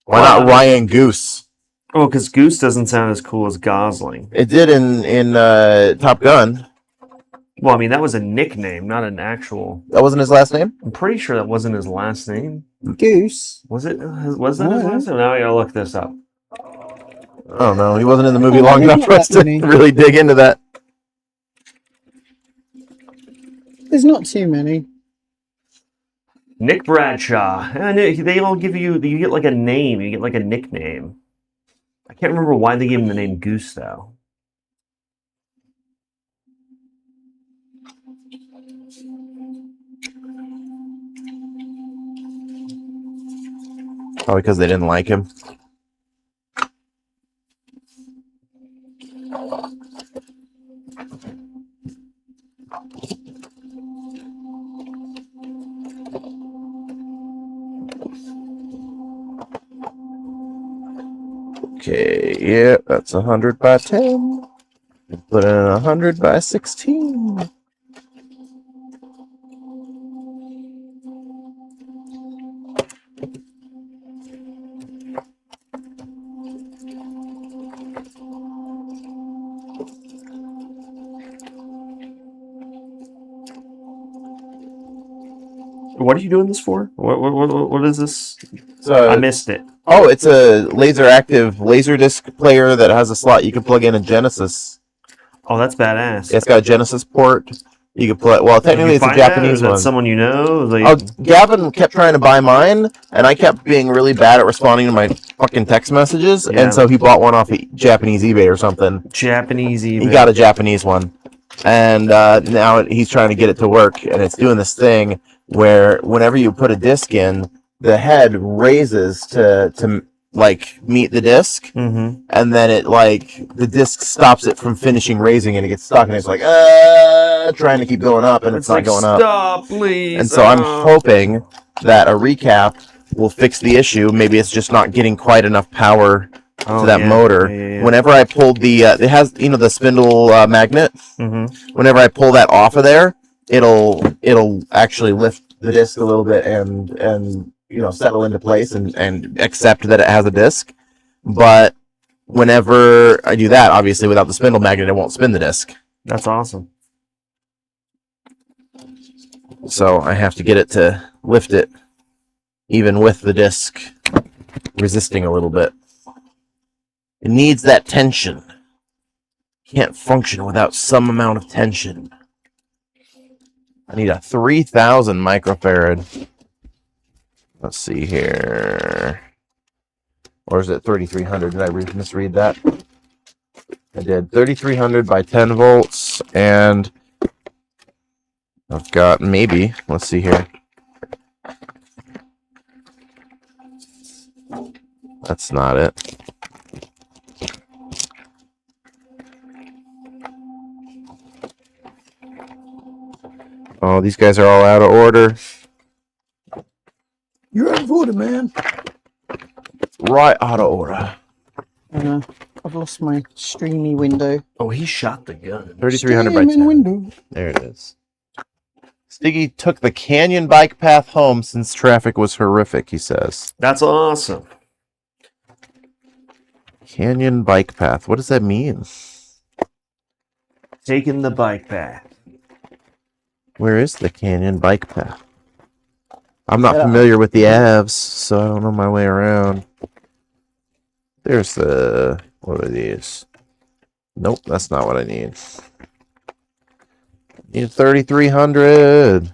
Why not Ryan Goose? Oh, because Goose doesn't sound as cool as Gosling. It did in Top Gun. Well, I mean, that was a nickname, not an actual... That wasn't his last name? I'm pretty sure that wasn't his last name. Goose. Was that his last name? Now I gotta look this up. I don't know. He wasn't in the movie long enough for us to really dig into that. There's not too many. Nick Bradshaw. And they all give you get like a name. You get like a nickname. I can't remember why they gave him the name Goose, though. Probably because they didn't like him. Okay, yeah, that's 100 by 10. Put in 100 by 16. What are you doing this for? What is this? So, I missed it. oh, it's a Laseractive Laserdisc player that has a slot you can plug in a Genesis. Oh, that's badass. It's got a Genesis port. You can play. Well, Did technically, you it's a find that, or Japanese is that one. someone you know? Like, Oh, Gavin kept trying to buy mine, and I kept being really bad at responding to my fucking text messages, Yeah. and so he bought one off Japanese eBay or something. Japanese eBay. He got a Japanese one, and now he's trying to get it to work, and it's doing this thing where whenever you put a disc in, the head raises to like meet the disc, Mm-hmm. and then it like the disc stops it from finishing raising, and it gets stuck, and it's like trying to keep going up, and it's not like, going up. Stop, please. And so I'm hoping that a recap will fix the issue. Maybe it's just not getting quite enough power to that motor. Yeah. Whenever I pulled the, it has the spindle magnet. Mm-hmm. Whenever I pull that off of there, it'll actually lift the disc a little bit and settle into place and accept that it has a disc. But whenever I do that, obviously without the spindle magnet, it won't spin the disc. That's awesome. So I have to get it to lift it, even with the disc resisting a little bit. It needs that tension. Can't function without some amount of tension. I need a 3,000 microfarad. Let's see here. Or is it 3,300? Did I misread that? I did. 3,300 by 10 volts, and I've got maybe, let's see here. That's not it. Oh, these guys are all out of order. You're out of order, man. Right out of order. I've lost my streamy window. Oh, he shot the gun. 3,300 by Streaming 10. window. There it is. Stiggy took the canyon bike path home since traffic was horrific, he says. That's awesome. Canyon bike path. What does that mean? Taking the bike path. Where is the canyon bike path? I'm not familiar with the Avs, so I don't know my way around. There's the... What are these? Nope, that's not what I need. Need 3,300.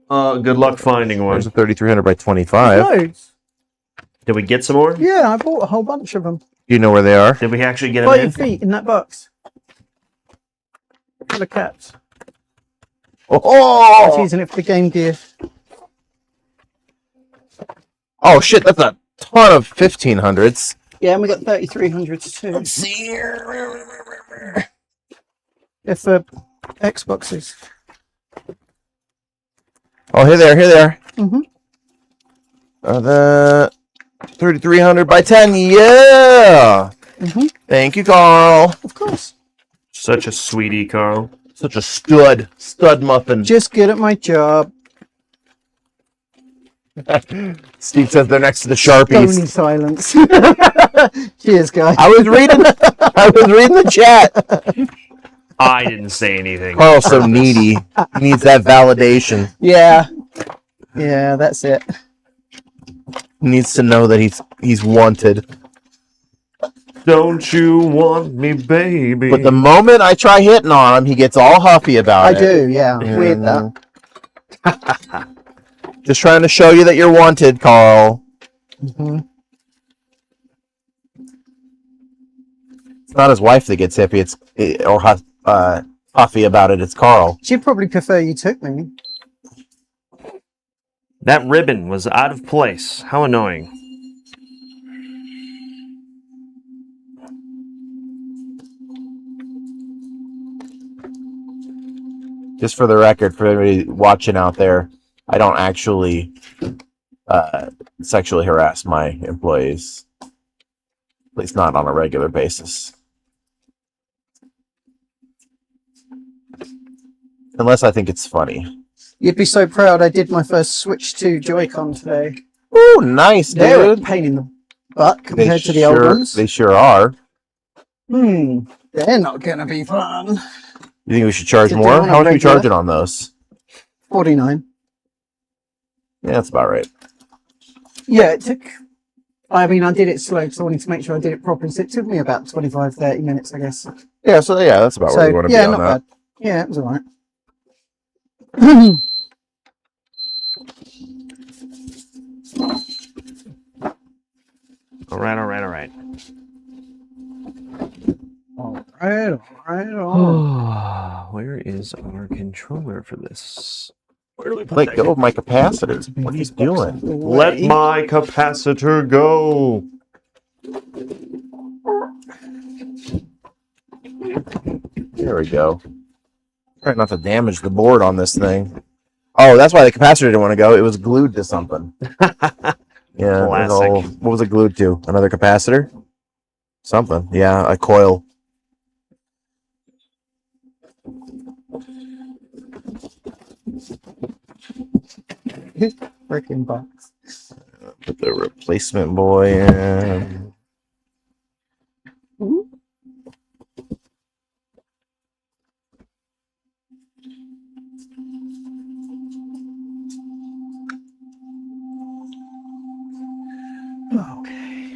Good luck finding one. There's a 3,300 by 25. Loads. Did we get some more? Yeah, I bought a whole bunch of them. Do you know where they are? Did we actually get By them your in? feet in that box. Full of caps. I was Oh! using it for the Game Gear. Oh shit, that's a ton of 1,500s. Yeah, and we got 3,300s too. Let's see here. They're for Xboxes. Oh, here they are, here they are. Mm-hmm. The 3,300 by 10, yeah! Mm-hmm. Thank you, Karl. Of course. Such a sweetie, Karl. Such a stud muffin. Just good at my job. Steve says they're next to the Stony Sharpies. silence. Cheers, guys. I was reading the chat. I didn't say anything. Karl's so needy. He needs that validation. Yeah. Yeah, that's it. He needs to know that he's wanted. Don't you want me, baby? But the moment I try hitting on him, he gets all huffy about I it. do, yeah. Weird that. Just trying to show you that you're wanted, Karl. Mm-hmm. It's not his wife that gets hippie, huffy about it. It's Karl. She'd probably prefer you took me. That ribbon was out of place. How annoying. Just for the record, for everybody watching out there, I don't actually sexually harass my employees. At least not on a regular basis. Unless I think it's funny. You'd be so proud I did my first Switch 2 Joy-Con today. Ooh, nice, They're a dude. pain in the butt compared to the old ones. They sure are. They're not going to be fun. You think we should charge To more? do on a How much are we regular- charging on those? 49. Yeah, that's about right. Yeah, it took... I mean, I did it slow because I wanted to make sure I did it properly. So it took me about 25, 30 minutes, I guess. Yeah, so yeah, that's about where we want to be on not that. bad. Yeah, it was alright. All right. Alright. Where is our controller for this? Where do we put Let that? go of my capacitor. What are you doing? Let my capacitor go. There we go. Try not to damage the board on this thing. Oh, that's why the capacitor didn't want to go. It was glued to something. Yeah. It was Classic. what was it glued to? Another capacitor? Something. Yeah, a coil. Freaking box. Put the replacement boy in. Okay.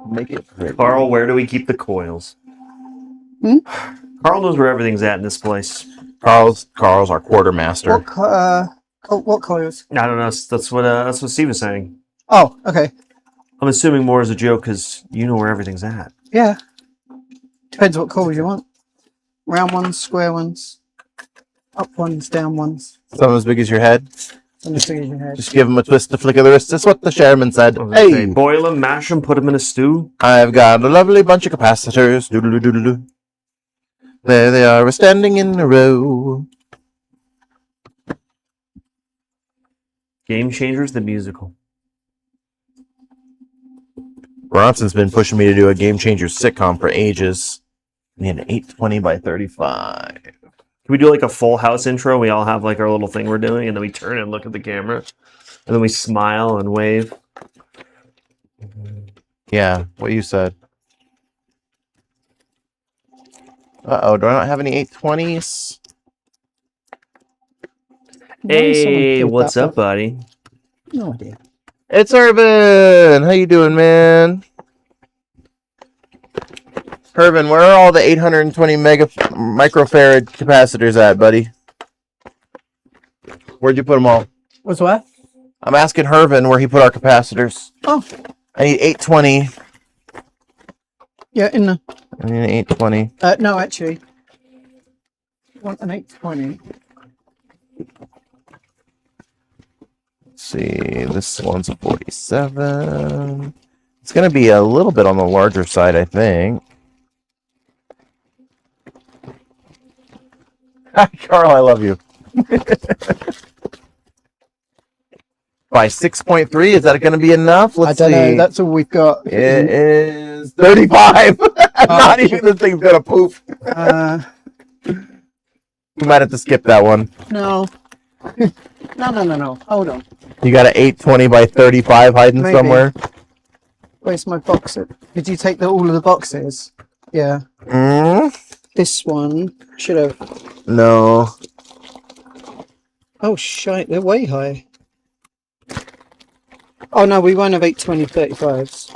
Make it pretty. Karl, where do we keep the coils? Karl knows where everything's at in this place. Karl's our quartermaster. What coils? I don't know. That's what Steve was saying. Oh, okay. I'm assuming more as a joke because you know where everything's at. Yeah. Depends what coils you want. Round ones, square ones, up ones, down ones. Some as big as your head. On the figure of your head. Just give him a twist, a flick of the wrist. That's what the chairman said. I was gonna say, Hey, boil them, mash them, put them in a stew. I've got a lovely bunch of capacitors. Doodle doodle doo. There they are, standing in a row. Game Changerz, the musical. Bronson's been pushing me to do a Game Changerz sitcom for ages. We need an 820 by 35. Can we do like a Full House intro? We all have like our little thing we're doing, and then we turn and look at the camera, and then we smile and wave. Yeah, what you said. Uh-oh, do I not have any 820s? Hey, what's up, buddy? No idea. It's Irvin! How you doing, man? Irvin, where are all the 820 microfarad capacitors at, buddy? Where'd you put them all? What's what? I'm asking Hervin where he put our capacitors. Oh. I need 820. Yeah, in the... I need an 820. No, actually. I want an 820. Let's see, this one's a 47. It's going to be a little bit on the larger side, I think. Hi, Karl, I love you. By 6.3, is that going to be enough? Let's I don't see. know. That's all we've got. It is 35. Not even this thing's going to poof. We might have to skip that one. No. No. Hold on. You got an 820 by 35 hiding Maybe. somewhere? Where's my box? Did you take all of the boxes? Yeah. This one should have... No. Oh, shite. They're way high. Oh, no, we won't have 820 35s.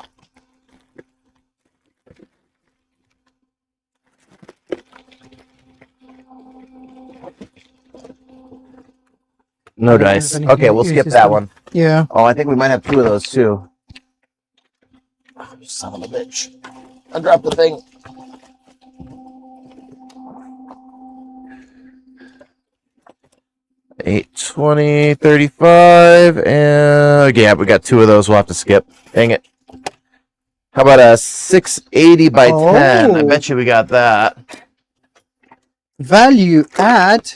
No dice. anything Okay, we'll to skip use that this one. Yeah. Oh, I think we might have two of those too. Oh, you son of a bitch. I dropped the thing. 820, 35, and yeah, we got 2 of those. We'll have to skip. Dang it. How about a 680 by 10? I bet you we got that. Value add.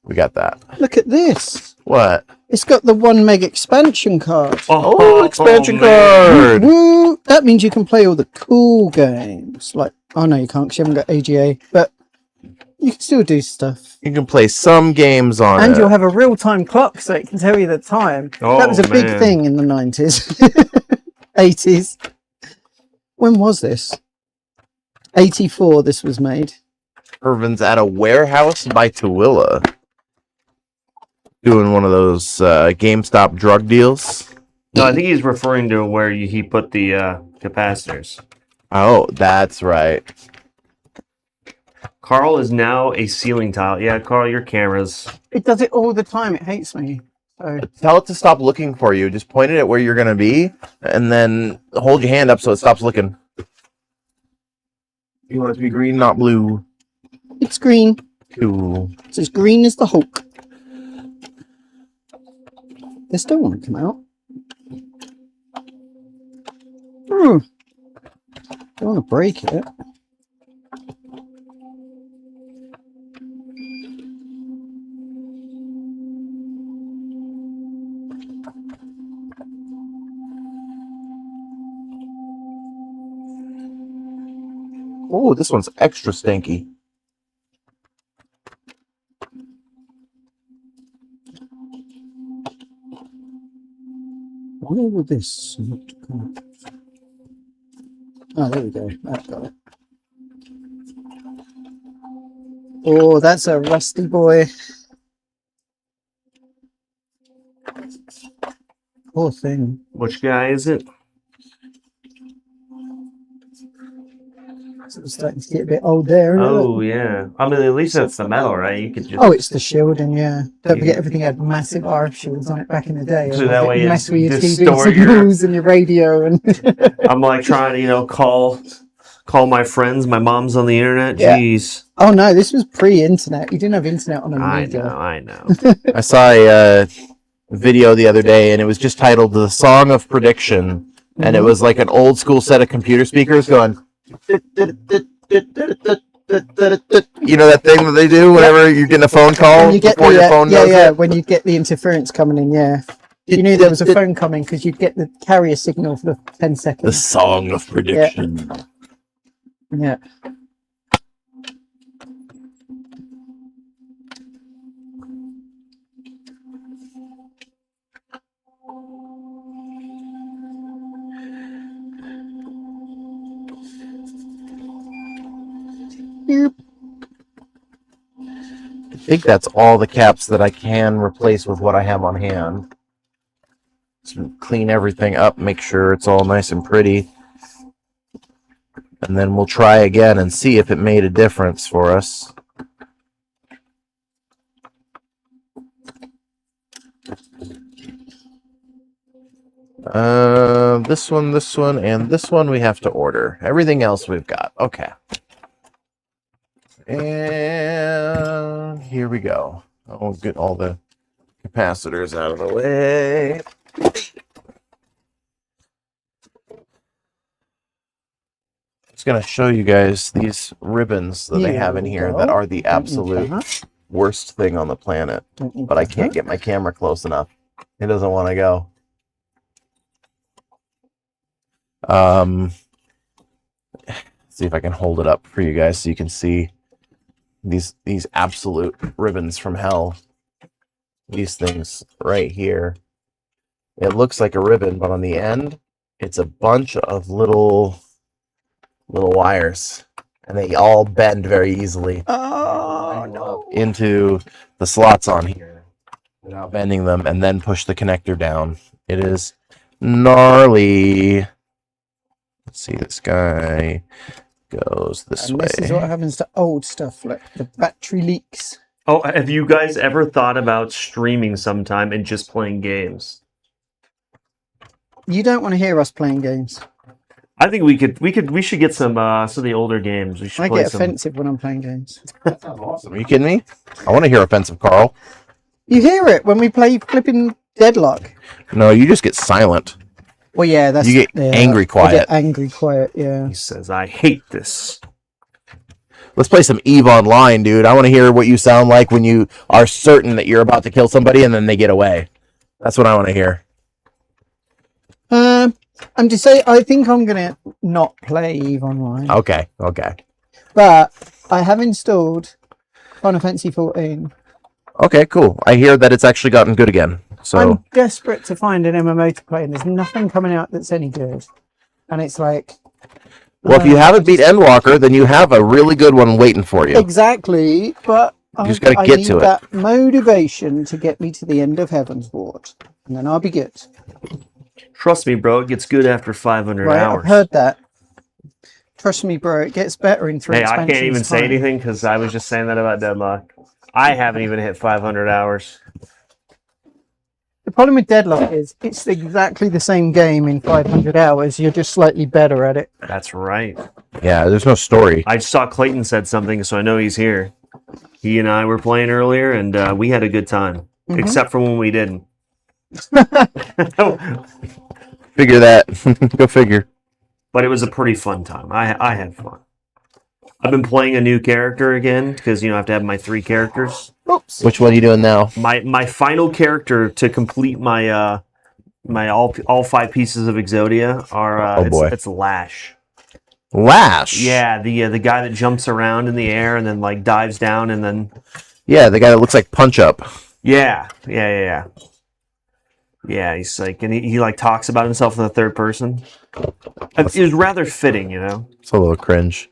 We got that. Look at this. What? It's got the 1 meg expansion card. Oh, expansion Woo, card. woo. That means you can play all the cool games. Like, oh no, you can't because you haven't got AGA, but you can still do stuff. You can play some games on And it. you'll have a real-time clock so it can tell you the time. Oh, that was a big man. thing in the 90s. 80s. When was this? 84 this was made. Irvin's at a warehouse by Tooele. Doing one of those GameStop drug deals. No, I think he's referring to where he put the capacitors. Oh, that's right. Karl is now a ceiling tile. Yeah, Karl, your cameras. It does it all the time. It hates me. So Tell it to stop looking for you. Just point it at where you're going to be, and then hold your hand up so it stops looking. You want it to be green, not blue. it's green. Cool. It's as green as the Hulk. They still want to come out. Don't want to break it. Oh, this one's extra stinky. Why would this not come out? Oh, there we go. I've got it. Oh, that's a rusty boy. Poor thing. Which guy is it? It's starting to get a bit old there, isn't it? Oh, yeah. I mean, at least that's the metal, right? You could just... Oh, it's the shielding, yeah. Don't forget everything had massive RF shields on it back in the day. So that way it mess with your TV distort your- signals and your radio and I'm like trying to, call my friends. My mom's on the internet. Yeah. Jeez. Oh no, this was pre-internet. You didn't have internet on Amiga. I know. I saw a video the other day, and it was just titled "The Song of Prediction," and it was like an old school set of computer speakers going. You know that thing that they do whenever you're getting a phone call When you get before the, your phone yeah, does yeah, it? when you get the interference coming in, yeah. You knew there was a phone coming because you'd get the carrier signal for the 10 The seconds. Song of Prediction. Yeah. Boop. I think that's all the caps that I can replace with what I have on hand. So clean everything up, make sure it's all nice and pretty. And then we'll try again and see if it made a difference for us. This one, and this one we have to order. Everything else we've got. Okay. And here we go. I'll get all the capacitors out of the way. Just going to show you guys these ribbons that they have in here that are the absolute worst thing on the planet. But I can't get my camera close enough. It doesn't want to go. See if I can hold it up for you guys so you can see these absolute ribbons from hell. These things right here. It looks like a ribbon, but on the end, it's a bunch of little wires, and they all bend very easily. Oh, no. Into the slots on here without bending them, and then push the connector down. It is gnarly. Let's see, this guy goes this And way. this is what happens to old stuff, like the battery leaks. Oh, have you guys ever thought about streaming sometime and just playing games? You don't want to hear us playing games. I think we should get some of the older games. We should I play get some. offensive when I'm playing games. That sounds awesome. Are you kidding me? I want to hear offensive, Karl. You hear it when we play flipping Deadlock. No, you just get silent. Well, yeah, that's... You get angry quiet. I get angry quiet, yeah. He says, I hate this. Let's play some EVE Online, dude. I want to hear what you sound like when you are certain that you're about to kill somebody and then they get away. That's what I want to hear. I'm just saying, I think I'm going to not play EVE Online. Okay. But I have installed Final Fantasy 14. Okay, cool. I hear that it's actually gotten good again. So I'm desperate to find an MMO to play, and there's nothing coming out that's any good. And it's like... well, if you haven't beat Endwalker, then you have a really good one waiting for you. Exactly, but You just got to get need to it. that motivation to get me to the end of Heaven's Ward, and then I'll be good. Trust me, bro. It gets good after 500 Right, hours. I've heard that. Trust me, bro. It gets better in 3 Hey, I expansions. can't even say time. anything because I was just saying that about Deadlock. I haven't even hit 500 hours. The problem with Deadlock is it's exactly the same game in 500 hours. You're just slightly better at it. That's right. Yeah, there's no story. I saw Clayton said something, so I know he's here. He and I were playing earlier, and we had a good time. Mhm. Except for when we didn't. Figure that. Go figure. But it was a pretty fun time. I had fun. I've been playing a new character again, because, I have to have my 3 characters. Oops. Which one are you doing now? My final character to complete my my all 5 pieces of Exodia are Oh, boy. it's Lash. Lash. Yeah, the guy that jumps around in the air and then like dives down and then Yeah, the guy that looks like Punch Up. yeah. He's like, and he like talks about himself in the third person. It was rather fitting, It's a little cringe.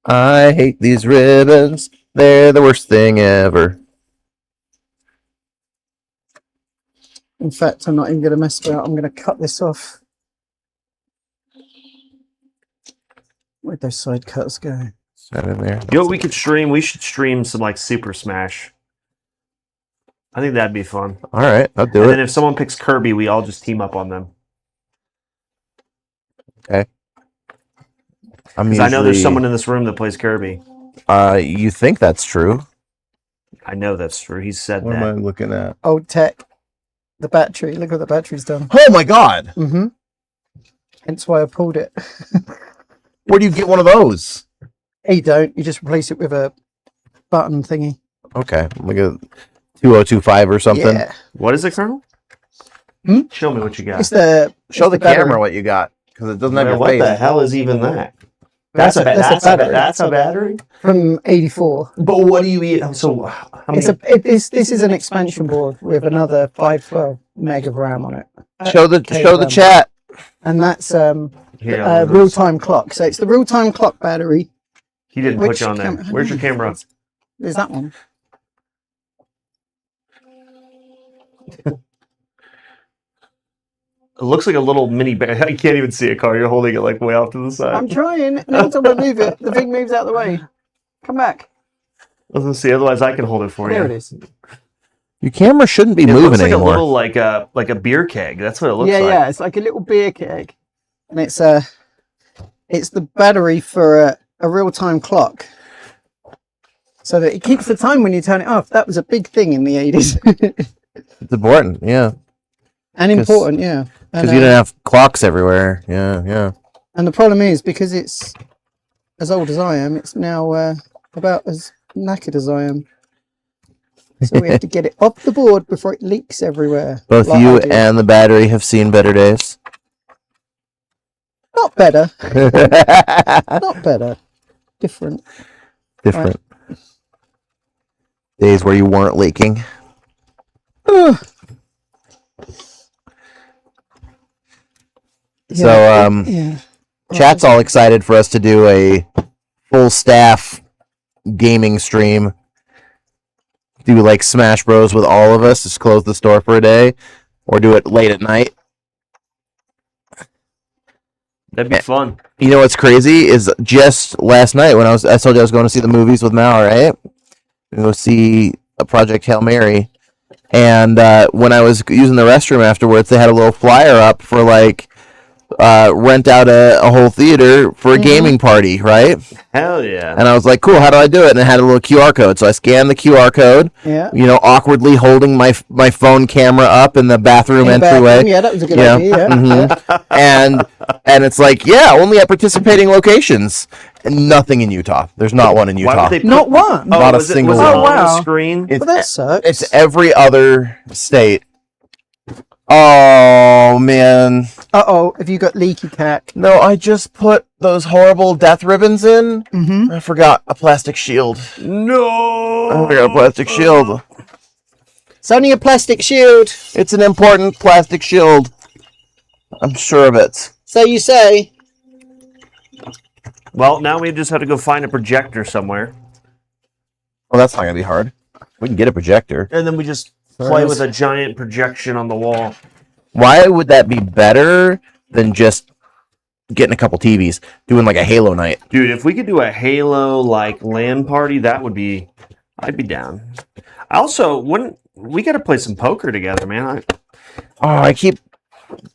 I hate these ribbons. They're the worst thing ever. In fact, I'm not even going to mess about. I'm going to cut this off. Where'd those side cuts go? Is that in there? You know what we could stream? We should stream some like Super Smash. I think that'd be fun. All right, I'll do And it. then if someone picks Kirby, we all just team up on them. Okay. Because I know there's someone in this room that plays Kirby. You think that's true? I know that's true. He said What am I that. looking at? Old tech. The battery. Look what the battery's done. Oh my God! Mm-hmm. Hence why I pulled it. Where do you get one of those? You don't. You just replace it with a button thingy. Okay, like a 2025 or something. Yeah. What is it, Colonel? Hmm? Show me what you got. It's the... Show it's the battery. camera what you got, because it doesn't have Man, your what face. the hell is even that? That's a battery. That's a battery. From 84. But what do you eat? So how many? This is an expansion board with another 512 meg of RAM on it. Show the RAM. chat. And that's Here, real-time clock. So it's the real-time clock battery. he didn't Which put you on there. cam- Where's your camera? There's that one. It looks like a little mini bag. I can't even see it, Carl. You're holding it like way off to the side. I'm trying. And every time I move it, the thing moves out of the way. Come back. I was gonna see. Otherwise, I can hold it for There you. it is. Your camera shouldn't be It moving looks like anymore. a little like a beer keg. That's what it looks like. Yeah. It's like a little beer keg. And it's the battery for a real-time clock. So that it keeps the time when you turn it off. That was a big thing in the 80s. It's important, yeah. And important, yeah. Because And, you didn't have clocks everywhere. Yeah. and the problem is, because it's as old as I am, it's now about as knackered as I am. So we have to get it off the board before it leaks everywhere. Both like you I do. and the battery have seen better days. Not better. Not better. Different. Different. Days where you weren't leaking. So, Yeah. chat's all excited for us to do a full staff gaming stream. Do like Smash Bros with all of us, just close the store for a day, or do it late at night. That'd be fun. You know what's crazy is just last night when I told you I was going to see the movies with Mal, right? Go see a Project Hail Mary, and when I was using the restroom afterwards, they had a little flyer up for like rent out a whole theater for a gaming party, right? Hell yeah. And I was like, cool, how do I do it? And it had a little QR code. So I scanned the QR code, awkwardly holding my phone camera up in the bathroom entryway. Yeah, that was a good idea. And it's like, only at participating locations. And nothing in Utah. There's not one in Utah. Not one? Not a single one. On the screen? That sucks. It's every other state. Oh, man. Uh-oh, have you got leaky cat? No, I just put those horrible death ribbons in. Mm-hmm. I forgot a plastic shield. No! I forgot a plastic shield. It's only a plastic shield. It's an important plastic shield. I'm sure of it. So you say. Well, now we just have to go find a projector somewhere. Well, that's not going to be hard. We can get a projector. And then we just play with a giant projection on the wall. Why would that be better than just getting a couple TVs, doing like a Halo night? Dude, if we could do a Halo like LAN party, I'd be down. We got to play some poker together, man. I keep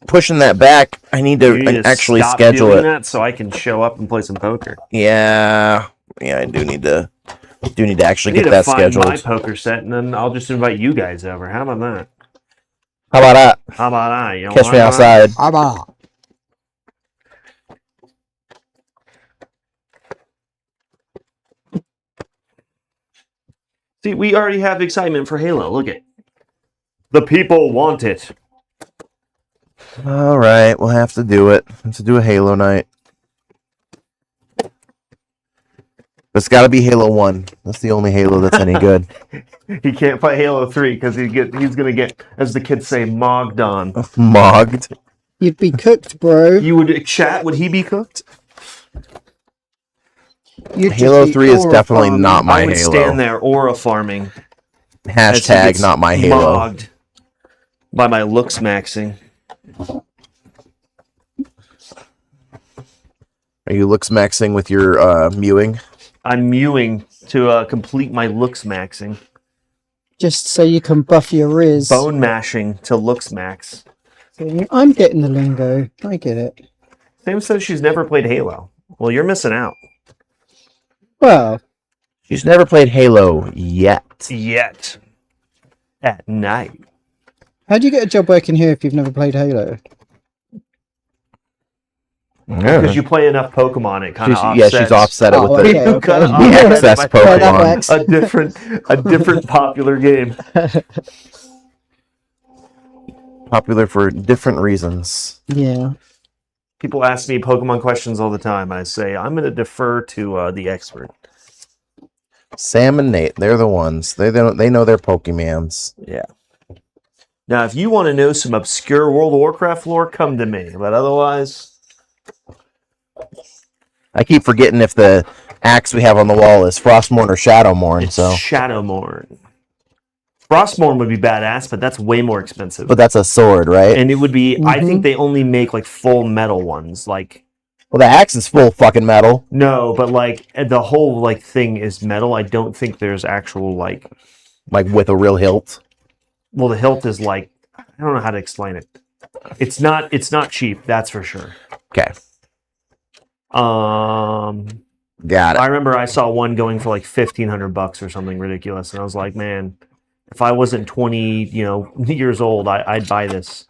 pushing that back. I need to actually schedule it. That so I can show up and play some poker. Yeah, I do need to actually get that scheduled. My poker set, and then I'll just invite you guys over. How about that? How about that? How about that? You know, Catch me outside. See, we already have excitement for Halo. Look it. The people want it. All right, we'll have to do it. Let's do a Halo night. It's got to be Halo 1. That's the only Halo that's any good. He can't play Halo 3 because he's going to get, as the kids say, mogged on. Mogged? You'd be cooked, bro. You would chat? Would he be cooked? Halo 3 is definitely not my I would Halo. Stand there aura farming. Hashtag not my Halo. Mogged by my looks maxing. Are you looks maxing with your mewing? I'm mewing to complete my looks maxing. Just so you can buff your Riz. Bone mashing to looks max. I'm getting the lingo. I get it. Sam says she's never played Halo. Well, you're missing out. Well, She's never played Halo yet. Yet. At night. how do you get a job working here if you've never played Halo? Because you play enough Pokemon, it kind of offsets. Yeah, she's offset it with the excess Pokemon. A different popular game. Popular for different reasons. Yeah. People ask me Pokemon questions all the time. I say, I'm going to defer to the expert. Sam and Nate, they're the ones. They know their Pokemons. Yeah. Now, if you want to know some obscure World of Warcraft lore, come to me. But otherwise... I keep forgetting if the axe we have on the wall is Frostmourne or Shadowmourne. It's Shadowmourne. Frostmourne would be badass, but that's way more expensive. But that's a sword, right? And it would be, I think they only make like full metal ones. Like, well, the axe is full fucking metal. No, but like the whole like thing is metal. I don't think there's actual like with a real hilt. Well, the hilt is like, I don't know how to explain it. It's not cheap, that's for sure. Okay. Got it. I remember I saw one going for like $1,500 or something ridiculous, and I was like, man, if I wasn't 20, years old, I'd buy this.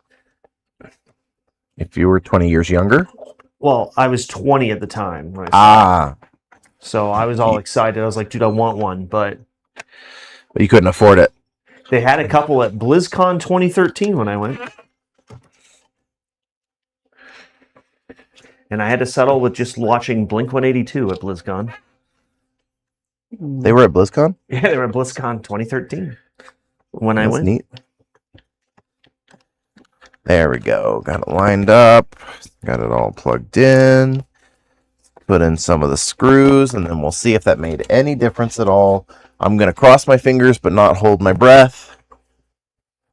If you were 20 years younger? Well, I was 20 at the time. So I was all excited. I was like, dude, I want one, but you couldn't afford it. They had a couple at BlizzCon 2013 when I went. And I had to settle with just watching Blink-182 at BlizzCon. They were at BlizzCon? Yeah, they were at BlizzCon 2013 when I went. Neat. There we go. Got it lined up. Got it all plugged in. Put in some of the screws, and then we'll see if that made any difference at all. I'm going to cross my fingers but not hold my breath,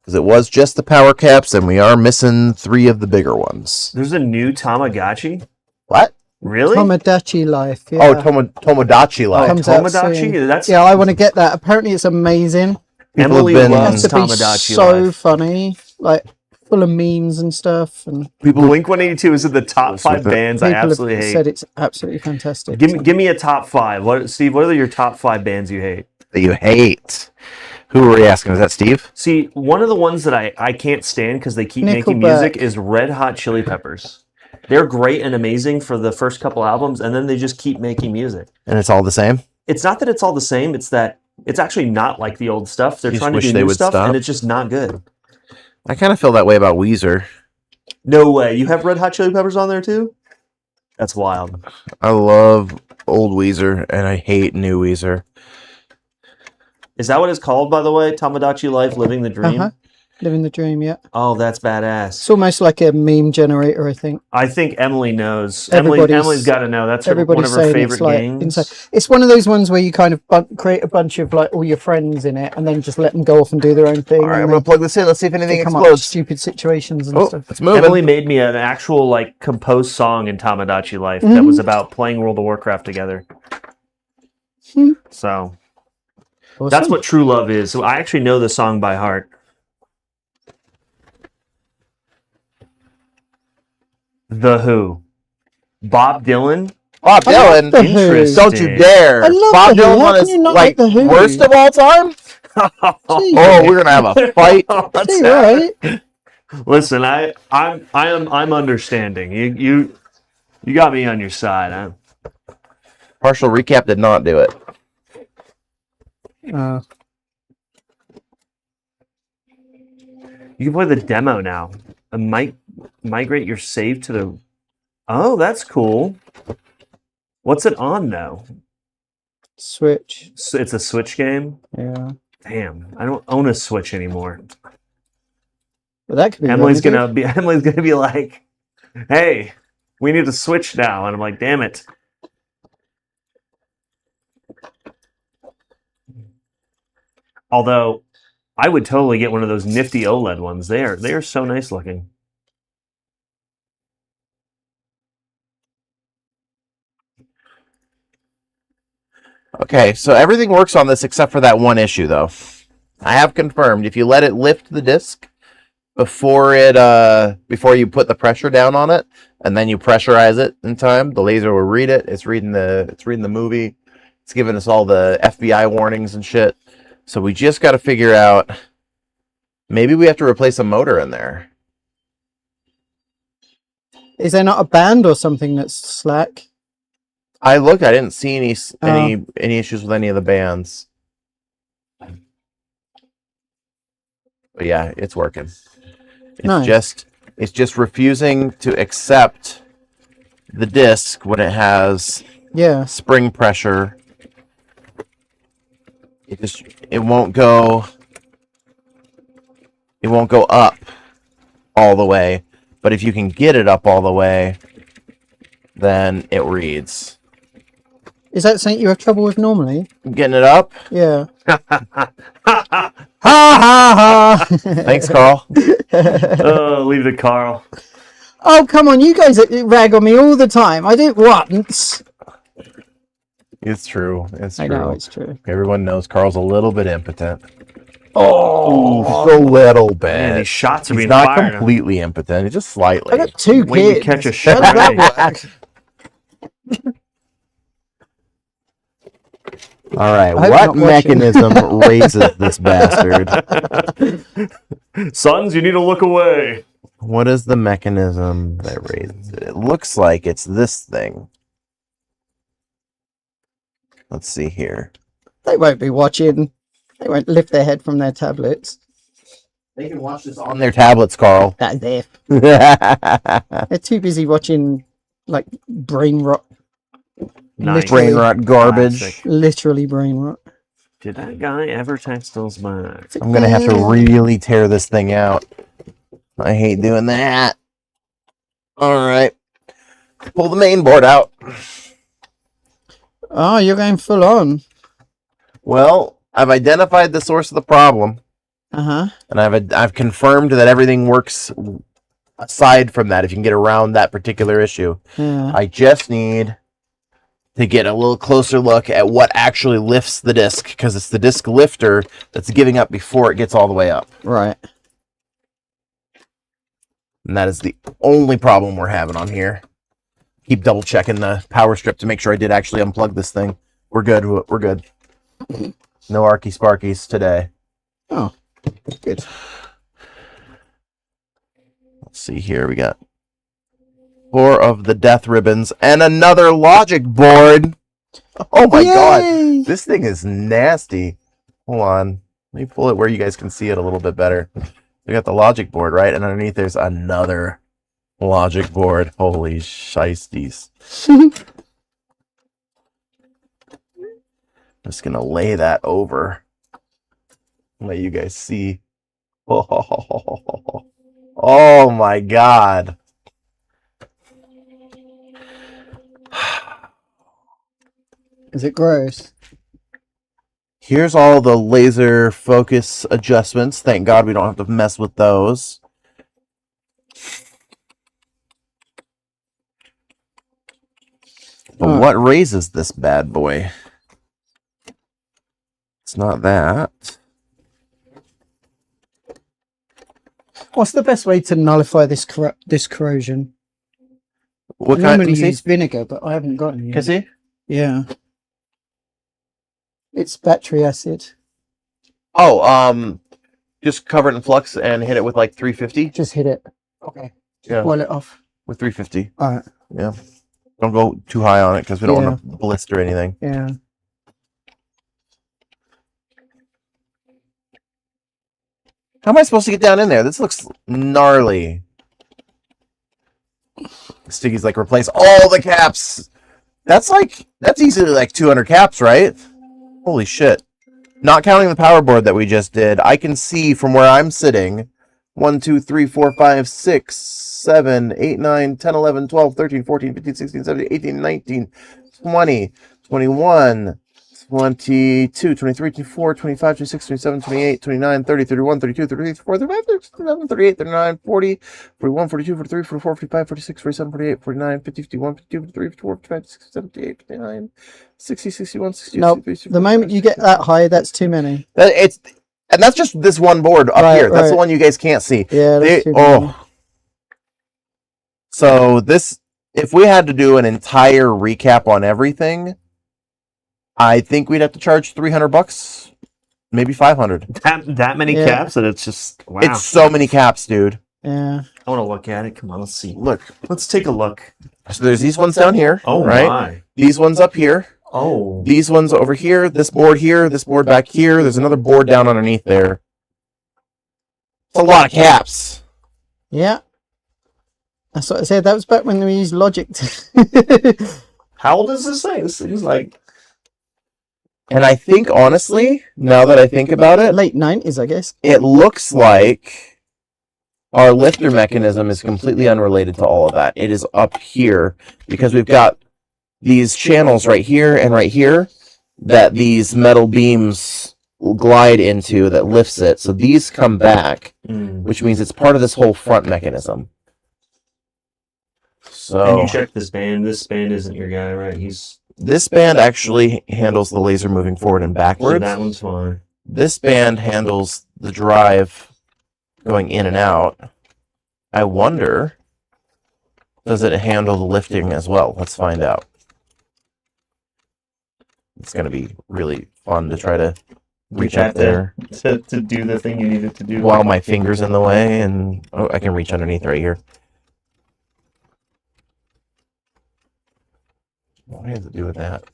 because it was just the power caps, and we are missing 3 of the bigger ones. There's a new Tamagotchi? What? Really? Tomodachi Life. Yeah. Oh, Tomodachi Life. Tomodachi? That's... Yeah, I want to get that. Apparently it's amazing. Emily loves Tamagotchi. So Life. funny. Like, full of memes and stuff, and Blink-182 is in the top 5 bands I people absolutely have hate. said it's absolutely fantastic. Give me a top 5. Steve, what are your top 5 bands you hate? That you hate. Who were we asking? Is that Steve? See, one of the ones that I can't stand because they keep making music is Red Hot Chili Peppers. They're great and amazing for the first couple albums, and then they just keep making music. And it's all the same? It's not that it's all the same, it's that it's actually not like the old stuff. They're You trying to wish do they new would stuff, stop? and it's just not good. I kind of feel that way about Weezer. No way. You have Red Hot Chili Peppers on there too? That's wild. I love old Weezer, and I hate new Weezer. Is that what it's called, by the way? Tamagotchi Life, Living the Dream? Uh-huh. Living the dream, yeah. Oh, that's badass. It's almost like a meme generator, I think. I think Emily knows. Everybody's- Emily's got to know. That's one Everybody's of her saying favorite it's like games. insane. It's one of those ones where you kind of create a bunch of like all your friends in it, and then just let them go off and do their own thing. All right, and I'm they- going to plug this in. Let's see if they anything come up with explodes. stupid situations and Oh, stuff. it's moving. Emily made me an actual like composed song in Tamagotchi Life that was about playing World of Warcraft together. Hmm. So Awesome. that's what true love is. So I actually know the song by heart. The Who. Bob Dylan. Bob I love Dylan. The Who. Interesting. Don't you dare. I love Bob The Who. Dylan How one can is you not like like The Who? worst of all time? Oh, we're going to have a fight. What's Gee, that? right? Listen, I'm understanding. You got me on your side. Partial recap did not do it. You can play the demo now. Migrate your save to the. Oh, that's cool. What's it on though? Switch. So it's a Switch game. Yeah. Damn, I don't own a Switch anymore. But that could be. Emily's remedied. gonna be like, "Hey, we need a Switch now," and I'm like, "Damn it." Although, I would totally get one of those nifty OLED ones. They are so nice looking. Okay, so everything works on this except for that one issue, though. I have confirmed if you let it lift the disc before you put the pressure down on it, and then you pressurize it in time, the laser will read it. It's reading the movie. It's giving us all the FBI warnings and shit. So we just got to figure out. Maybe we have to replace a motor in there. Is there not a band or something that's slack? I looked. I didn't see any issues with any of the bands. But yeah, it's working. Nice. It's just refusing to accept the disc when it has Yeah. spring pressure. It won't go up all the way. But if you can get it up all the way, then it reads. Is that something you have trouble with normally? Getting it up? Yeah. Ha ha ha! Thanks, Karl. Oh, leave it, Karl. Oh, come on. You guys rag on me all the time. I did once. It's true. It's true. I know, it's true. Everyone knows Karl's a little bit impotent. Oh. So little bit. Man, these shots are He's being not fired. completely impotent. He's just slightly. I got 2 When you kids. catch a How shot. does that work? All right. I hope What not watching. mechanism raises this bastard? Sons, you need to look away. What is the mechanism that raises it? It looks like it's this thing. Let's see here. They won't be watching. They won't lift their head from their tablets. They can watch this on their tablets, Karl. That's if. Brain They're too busy watching, like, brain rot. Nice. Literally. rot garbage. Classic. Literally brain rot. Did that guy ever text us back? I'm gonna have to really tear this thing out. I hate doing that. All right, pull the main board out. Oh, you're going full on. Well, I've identified the source of the problem, Uh-huh. and I've confirmed that everything works. Aside from that, if you can get around that particular issue, Yeah. I just need to get a little closer look at what actually lifts the disc, because it's the disc lifter that's giving up before it gets all the way up. Right. And that is the only problem we're having on here. Keep double checking the power strip to make sure I did actually unplug this thing. We're good. We're good. No Arky Sparkies today. Oh, good. Let's see here. We got 4 of the death ribbons and another logic board. Oh my god. This thing is nasty. Hold on. Let me pull it where you guys can see it a little bit better. We got the logic board, right? And underneath there's another logic board. Holy shiesties. I'm just going to lay that over. Let you guys see. Oh my god. Is it gross? Here's all the laser focus adjustments. Thank God we don't have to mess with those. But what raises this bad boy? It's not that. What's the best way to nullify this corrosion? What I kind? normally use vinegar, but I haven't got any yet. Can see? Yeah. It's battery acid. Oh, just cover it in flux and hit it with like 350. Just hit it. Okay. Yeah. Boil it off. With 350. All right. Yeah. Don't go too high on it because we don't want to blister anything. Yeah. How am I supposed to get down in there? This looks gnarly. Stiggy's like, replace all the caps. That's easily like 200 caps, right? Holy shit. Not counting the power board that we just did, I can see from where I'm sitting 1, 2, 3, 4, 5, 6, 7, 8, 9, 10, 11, 12, 13, 14, 15, 16, 17, 18, 19, 20, 21, 22, 23, 24, 25, 26, 27, 28, 29, 30, 31, 32, 33, 34, 35, 37, 38, 39, 40, 41, 42, 43, 44, 45, 46, 47, 48, 49, 50, 51, 52, 53, 54, 55, 56, 58, 59, 60, 61, 62, Nope. 63, The moment you get that high, that's too many. And that's just this one board up here. That's the one you guys can't see. Yeah, that's too many. So this, if we had to do an entire recap on everything, I think we'd have to charge $300, maybe 500. That many caps that it's just wow. It's so many caps, dude. Yeah. I want to look at it. Come on, let's see. Look, Let's take a look. so there's these ones down here. Oh right? my. These ones up here. Oh. These ones over here. This board here. This board back here. There's another board down underneath there. It's a lot of caps. Yeah. That's what I said. That was back when we used Logic. How old is this thing? This thing's like. And I think, honestly, now that I think about it, Late 90s, I guess. it looks like our lifter mechanism is completely unrelated to all of that. It is up here because we've got these channels right here and right here that these metal beams glide into that lifts it. So these come back, which means it's part of this whole front mechanism. So, And you check this band. This band isn't your guy, right? This band actually handles the laser moving forward and backwards. So that one's fine. This band handles the drive going in and out. I wonder, does it handle the lifting as well? Let's find out. It's going to be really fun to try to reach up there. To do the thing you needed to do. While my finger's in the way, and I can reach underneath right here. What has it to do with that?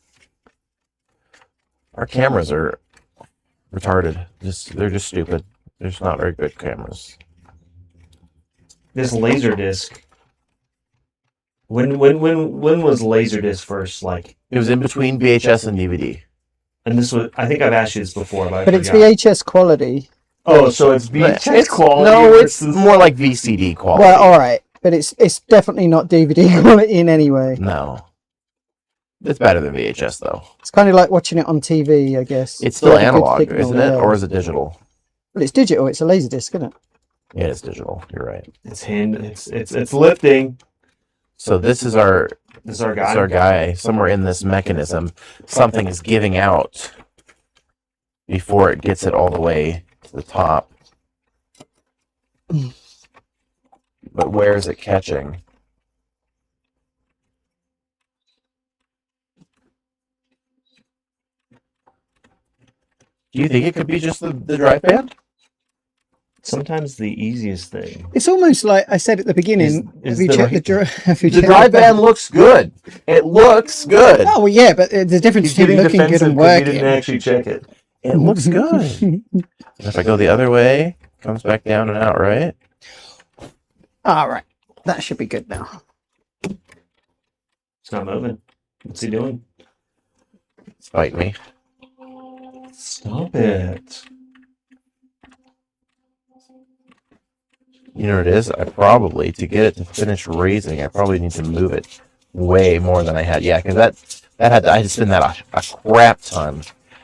Our cameras are retarded. They're just stupid. They're just not very good cameras. This Laserdisc. When was Laserdisc first like? It was in between VHS and DVD. And this was, I think I've asked you this before, But it's VHS quality. Oh, so it's VHS quality. No, it's more like VCD quality. Well, all right, but it's definitely not DVD quality in any way. No. It's better than VHS, though. It's kind of like watching it on TV, I guess. It's still like a good analog, signal, isn't it? yeah. Or is it digital? Well, it's digital. It's a Laserdisc, isn't it? Yeah, it's digital. You're right. It's lifting. So this is our guy. This is our guy. Somewhere in this mechanism, something is giving out before it gets it all the way to the top. but where is it catching? Do you think it could be just the drive band? Sometimes the easiest thing. It's almost like I said at the beginning. Is have you the checked right- The drive band looks good. It looks good. Oh well, yeah, but the difference between looking good and working. actually check it. It looks good. If I go the other way, it comes back down and out, right? All right, that should be good now. It's not moving. What's he doing? Spite me. Stop it. You know what it is? I probably, to get it to finish raising, I probably need to move it way more than I had. Yeah, because I had to spin that a crap ton.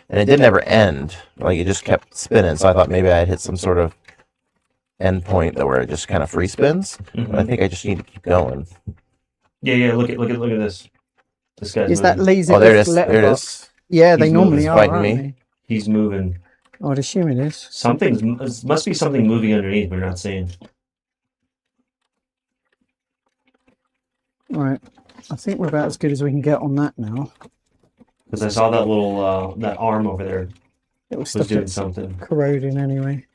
And it didn't ever end. Like, it just kept spinning. So I thought maybe I had hit some sort of end point where it just kind of free spins. But I think I just need to keep going. Yeah. Look at this. This guy's Is that moving. laser? Oh, there it is. letterbox? There it is. Yeah, they He's normally moving, are. fighting Aren't me. they? He's moving. I would assume it is. Must be something moving underneath we're not seeing. Right. I think we're about as good as we can get on that now. Because I saw that little that arm over there It was was stuff doing that's something. corroding anyway.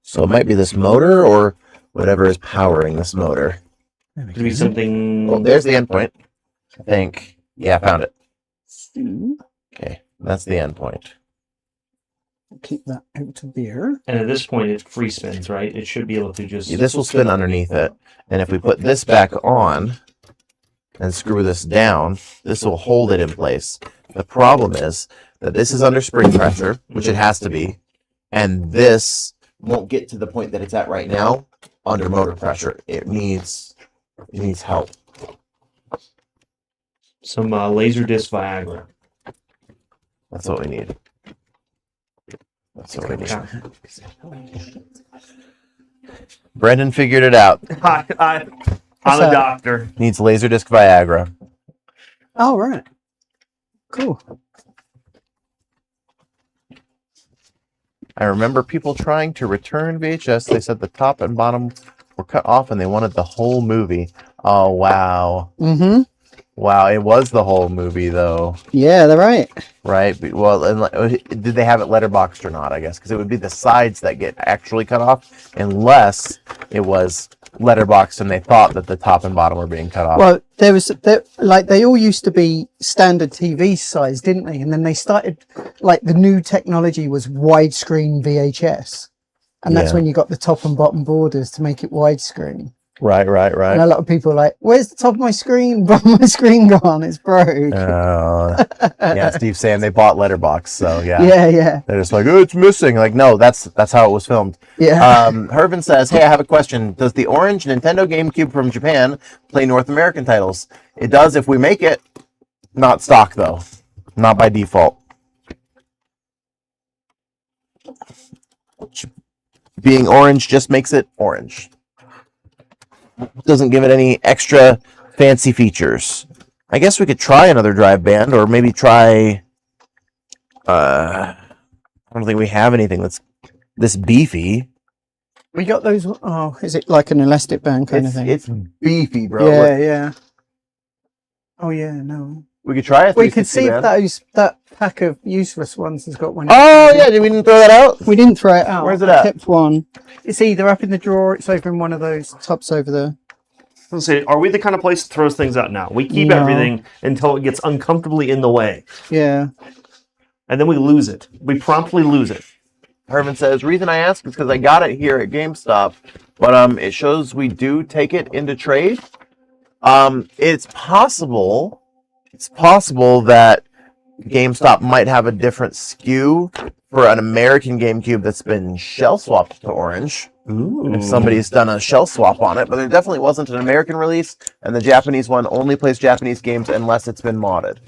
So it might be this motor or whatever is powering this motor. There we Could be go. something. Well, there's the end point. I think. Yeah, I found it. So, Okay, that's the end point. keep that out of there. And at this point, it free spins, right? It should be able to just. Yeah, this will spin underneath it. And if we put this back on and screw this down, this will hold it in place. The problem is that this is under spring pressure, which it has to be, and this won't get to the point that it's at right now under motor pressure. It needs help. Some laser disc Viagra. That's what we need. That's what we need. Brendan figured it out. I'm What's a that? doctor. Needs Laserdisc Viagra. Oh, right. Cool. I remember people trying to return VHS. They said the top and bottom were cut off and they wanted the whole movie. Oh, wow. Mm-hmm. Wow, it was the whole movie, though, Yeah, they're right. right? Well, and did they have it letterboxed or not, I guess? Because it would be the sides that get actually cut off, unless it was letterboxed and they thought that the top and bottom were being cut off. Well, they all used to be standard TV size, didn't they? And then they started, like, the new technology was widescreen VHS. And that's Yeah. when you got the top and bottom borders to make it widescreen. Right. And a lot of people are like, where's the top of my screen? Bottom of my screen gone? It's broke. Yeah, Steve's saying they bought letterbox, so yeah. Yeah. They're just like, oh, it's missing. Like, no, that's how it was filmed. Yeah. Hervin says, hey, I have a question. Does the orange Nintendo GameCube from Japan play North American titles? It does if we make it. Not stock, though. Not by default. Being orange just makes it orange. Doesn't give it any extra fancy features. I guess we could try another drive band, or maybe try... I don't think we have anything that's this beefy. We got those. Oh, is it like an elastic band kind of thing? It's beefy, bro. Yeah. Oh, yeah, no. We could try it. We could see if that pack of useless ones has got one. Oh, yeah, we didn't throw that out? We didn't throw it out. Where's it I at? kept one. It's either up in the drawer, it's over in one of those tops over there. Let's say, are we the kind of place that throws things out now? We keep No. everything until it gets uncomfortably in the way. Yeah. And then we lose it. We promptly lose it. Herman says, reason I ask is because I got it here at GameStop, but it shows we do take it into trade. It's possible that GameStop might have a different SKU for an American GameCube that's been shell swapped to orange. Ooh. If somebody's done a shell swap on it, but there definitely wasn't an American release, and the Japanese one only plays Japanese games unless it's been modded.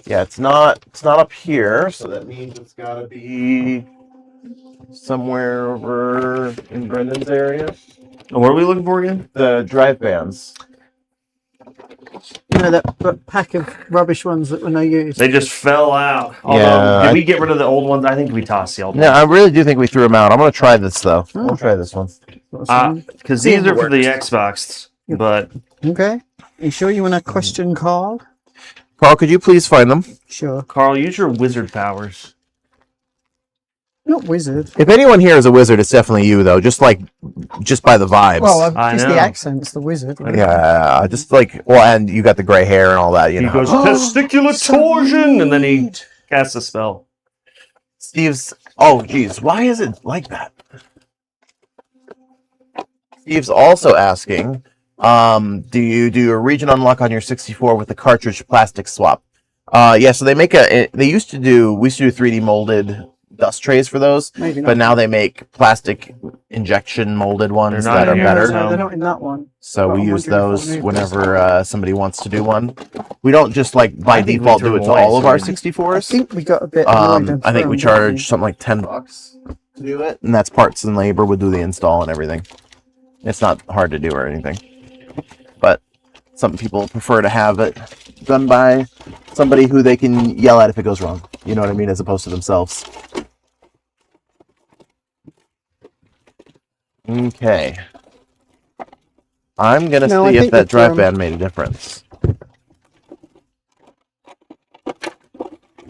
Yeah, it's not up here, so that means it's got to be somewhere over in Brendan's area. And what are we looking for again? The drive bands. You know, that pack of rubbish ones that were no use. They just fell out. Although, Yeah, did we get rid of the old ones? I think we tossed the old No, ones. I really do think we threw them out. I'm gonna try this though. I'll try this one. Because these are for the Xbox, but Okay. You sure you want to question Karl? Karl, could you please find them? Sure. Karl, use your wizard powers. Not wizard. If anyone here is a wizard, it's definitely you, though. Just by the vibes. Well, I just know. the accent's the wizard. Right? Yeah, just like and you got the gray hair and all that. You He know. goes testicular torsion, and then he casts a spell. Steve's. Oh, geez, why is it like that? Steve's also asking, do you do a region unlock on your 64 with the cartridge plastic swap? Yeah. So they make we used to do 3D molded dust trays for those, Maybe not. but now they make plastic injection molded ones They're not that are here, better. so- They're not in that one. So But we I'm use wondering if those I'll move whenever somebody wants to do one. We don't just like by I think we default threw do it them to away, all of so our we- I 64s. think we got a bit annoyed and I think we thrown, didn't charge something like $10 to do it, and that's parts and labor. We'll do the install and everything. It's not hard to do or anything, but some people prefer to have it done by somebody who they can yell at if it goes wrong. You know what I mean, as opposed to themselves. Okay. I'm gonna No, I see if think that that, drive band made a difference.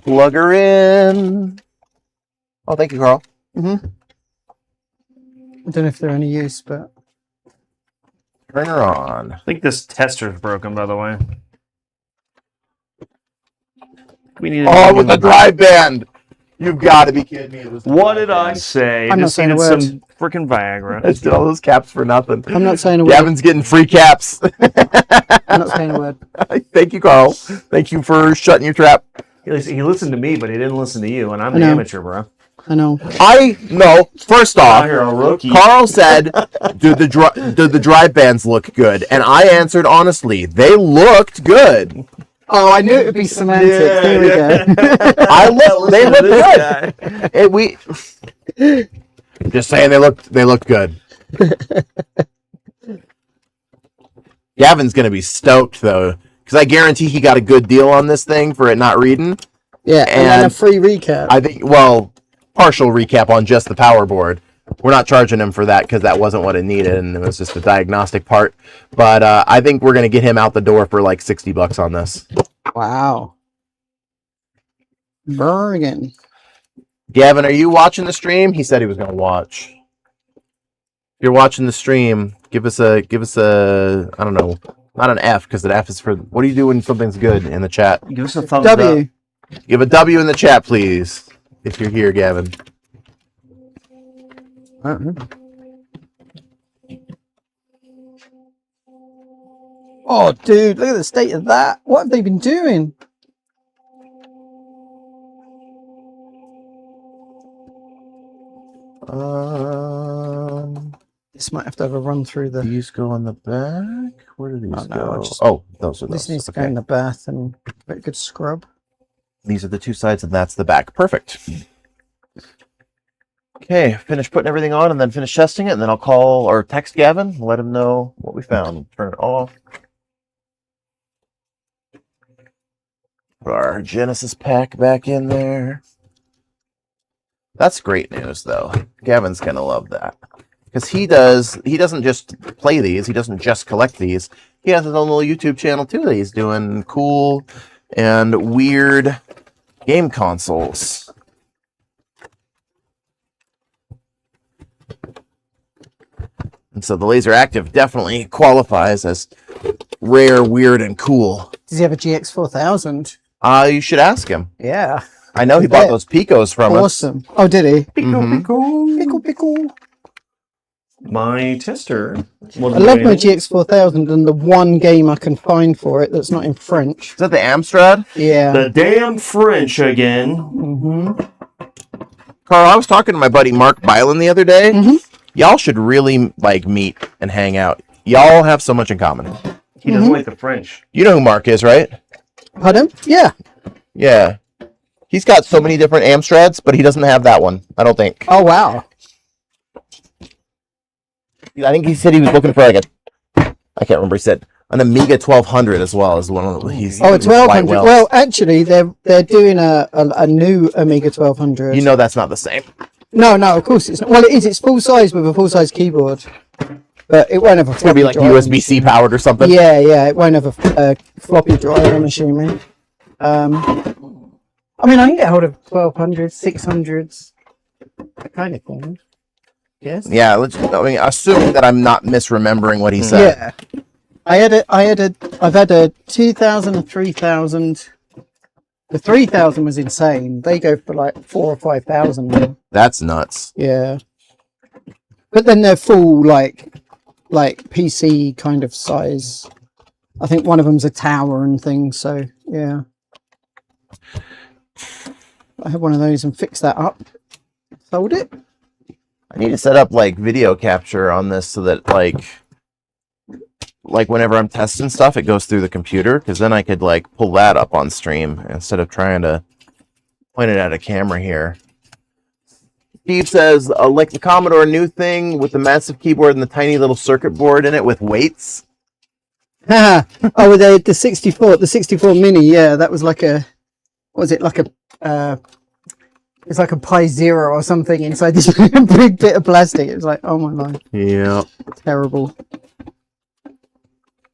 Plug her in. Oh, thank you, Karl. Mm-hmm. I don't know if they're any use, but Turn her on. I think this tester's broken, by the way. We need. Oh, with the drive band! You've got to be kidding me. It was the What drive did I band. say? I'm not Just saying a needed word. some freaking Viagra. I did all those caps for nothing. I'm not saying a word. Gavin's getting free caps. I'm not saying a word. Thank you, Karl. Thank you for shutting your trap. He listened to me, but he didn't listen to you, and I'm I the know. amateur, bro. I know. I know. First off, You're a rookie. Karl said, "Do the drive bands look good?" And I answered honestly, they looked good. Oh, I knew it would be semantics. Yeah, Here we go. They look Listen good. Just saying, they looked good. Gavin's gonna be stoked though, because I guarantee he got a good deal on this thing for it not reading. Yeah, and then a And free recap. I think, partial recap on just the power board. We're not charging him for that because that wasn't what it needed, and it was just a diagnostic part. But I think we're gonna get him out the door for like $60 on this. Wow. Bergen. Gavin, are you watching the stream? He said he was gonna watch. If you're watching the stream, give us a I don't know, not an F because an F is for what do you do when something's good in the chat? Give us a thumbs W. up. Give a W in the chat, please, if you're here, Gavin. Oh, dude, look at the state of that. What have they been doing? This might have to have a run through the. These go on the back. Where do these Oh, no, I go? just- Oh, those are those. This needs to Okay. go in the bath and give it a good scrub. These are the two sides, and that's the back. Perfect. Okay, finish putting everything on, and then finish testing it, and then I'll call or text Gavin, let him know what we found. Turn it off. Put our Genesis pack back in there. That's great news, though. Gavin's gonna love that because he doesn't just play these. He doesn't just collect these. He has his own little YouTube channel too that he's doing cool and weird game consoles. And so the Laseractive definitely qualifies as rare, weird, and cool. Does he have a GX4000? You should ask him. Yeah. I know he bought those Picos from us. Awesome. Oh, did he? Mhm. Pickle, pickle. My tester. I love my GX4000 and the one game I can find for it that's not in French. Is that the Amstrad? Yeah. The damn French again. Mm-hmm. Karl, I was talking to my buddy Mark Byland the other day. Mhm. Y'all should really meet and hang out. Y'all have so much in common. He doesn't like the French. You know who Mark is, right? Pardon? Yeah. Yeah. He's got so many different Amstrads, but he doesn't have that one, I don't think. Oh, wow. I think he said he was looking for I can't remember, he said An Amiga 1200 as well as one of the. He's Oh, a he's quite 1200. Well, actually, they're doing a new Amiga 1200. you know that's not the same. No, of course it's not. Well, it is. It's full size with a full size keyboard, but it won't have a. It's gonna be like USB-C powered or something. Yeah, it won't have a floppy drive. I'm assuming. I mean, I can get hold of 1200s, 600s, that kind of thing. Yes. Yeah. Assuming that I'm not misremembering what he said. Yeah. I've had a 2000, a 3000. The 3000 was insane. They go for like 4,000 or 5,000 now. That's nuts. Yeah. But then they're full like PC kind of size. I think one of them's a tower and things. So yeah. I had one of those and fixed that up. Sold it. I need to set up like video capture on this so that like whenever I'm testing stuff, it goes through the computer, because then I could like pull that up on stream instead of trying to point it at a camera here. Steve says, like the Commodore new thing with the massive keyboard and the tiny little circuit board in it with weights. Oh, the 64 mini. Yeah, that was like a. What was it like a? It's like a Pi Zero or something inside this big bit of plastic. It was like, oh my life. Yeah. Terrible.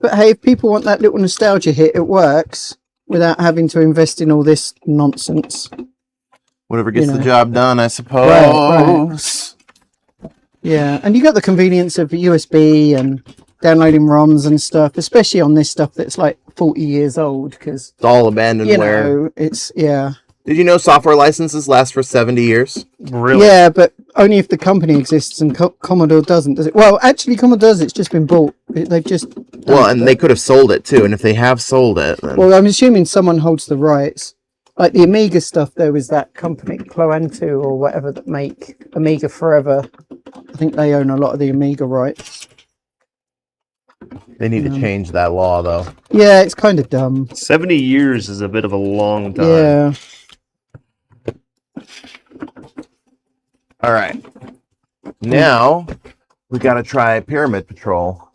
But hey, if people want that little nostalgia hit, it works without having to invest in all this nonsense. Whatever gets the job done, I suppose. Right. Yeah, and you got the convenience of USB and downloading ROMs and stuff, especially on this stuff that's like 40 years old, because it's all abandonware. It's yeah. Did you know software licenses last for 70 years? Really? Yeah, but only if the company exists, and Commodore doesn't, does it? Well, actually, Commodore does. It's just been bought. They've just... Well, and they could have sold it, too. And if they have sold it... Then... Well, I'm assuming someone holds the rights. Like the Amiga stuff, there was that company, Cloantu or whatever, that make Amiga Forever. I think they own a lot of the Amiga rights. They need to change that law, though. Yeah, it's kind of dumb. 70 years is a bit of a long time. Yeah. All right. Now, we got to try Pyramid Patrol.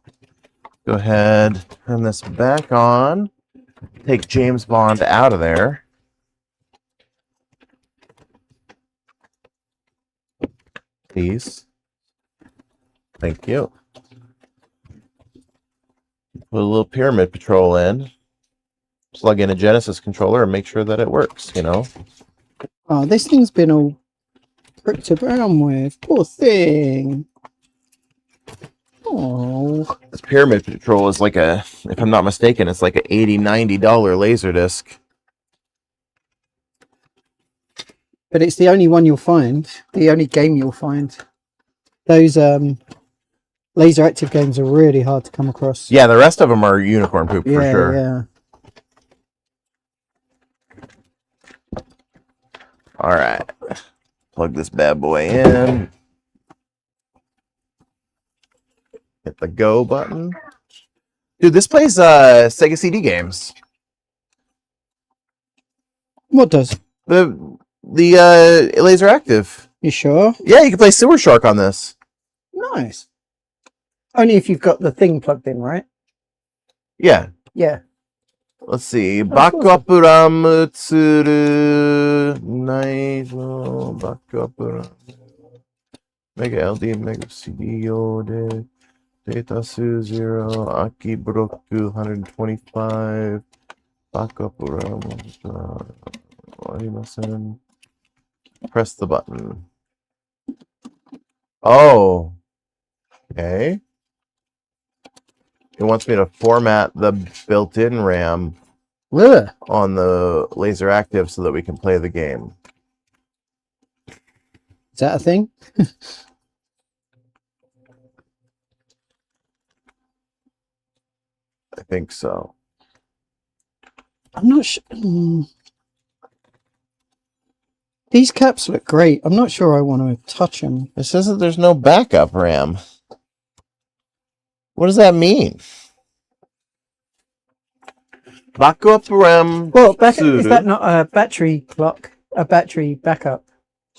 Go ahead, turn this back on. Take James Bond out of there. Please. Thank you. Put a little Pyramid Patrol in. Plug in a Genesis controller and make sure that it works, you know? Oh, this thing's been all pricked around with. Poor thing. Oh. This Pyramid Patrol is like a, if I'm not mistaken, it's like a $80, $90 Laserdisc. But it's the only one you'll find. The only game you'll find. Those Laseractive games are really hard to come across. Yeah, the rest of them are unicorn poop for sure. Yeah. All right. Plug this bad boy in. Hit the go button. Dude, this plays Sega CD games. What does? The Laseractive. You sure? Yeah, you can play Sewer Shark on this. Nice. Only if you've got the thing plugged in, right? Yeah. Yeah. Let's see. Bakuapuramu tsuru naizo bakuapuramu mega LD mega CD yode data su 0 aki broku 125 bakuapuramu arimasen. Press the button. Oh. Okay. It wants me to format the built-in RAM on the Laseractive so that we can play the game. Is that a thing? I think so. I'm not sure. These caps look great. I'm not sure I want to touch them. It says that there's no backup RAM. What does that mean? Backup RAM. Well, is that not a battery clock? A battery backup?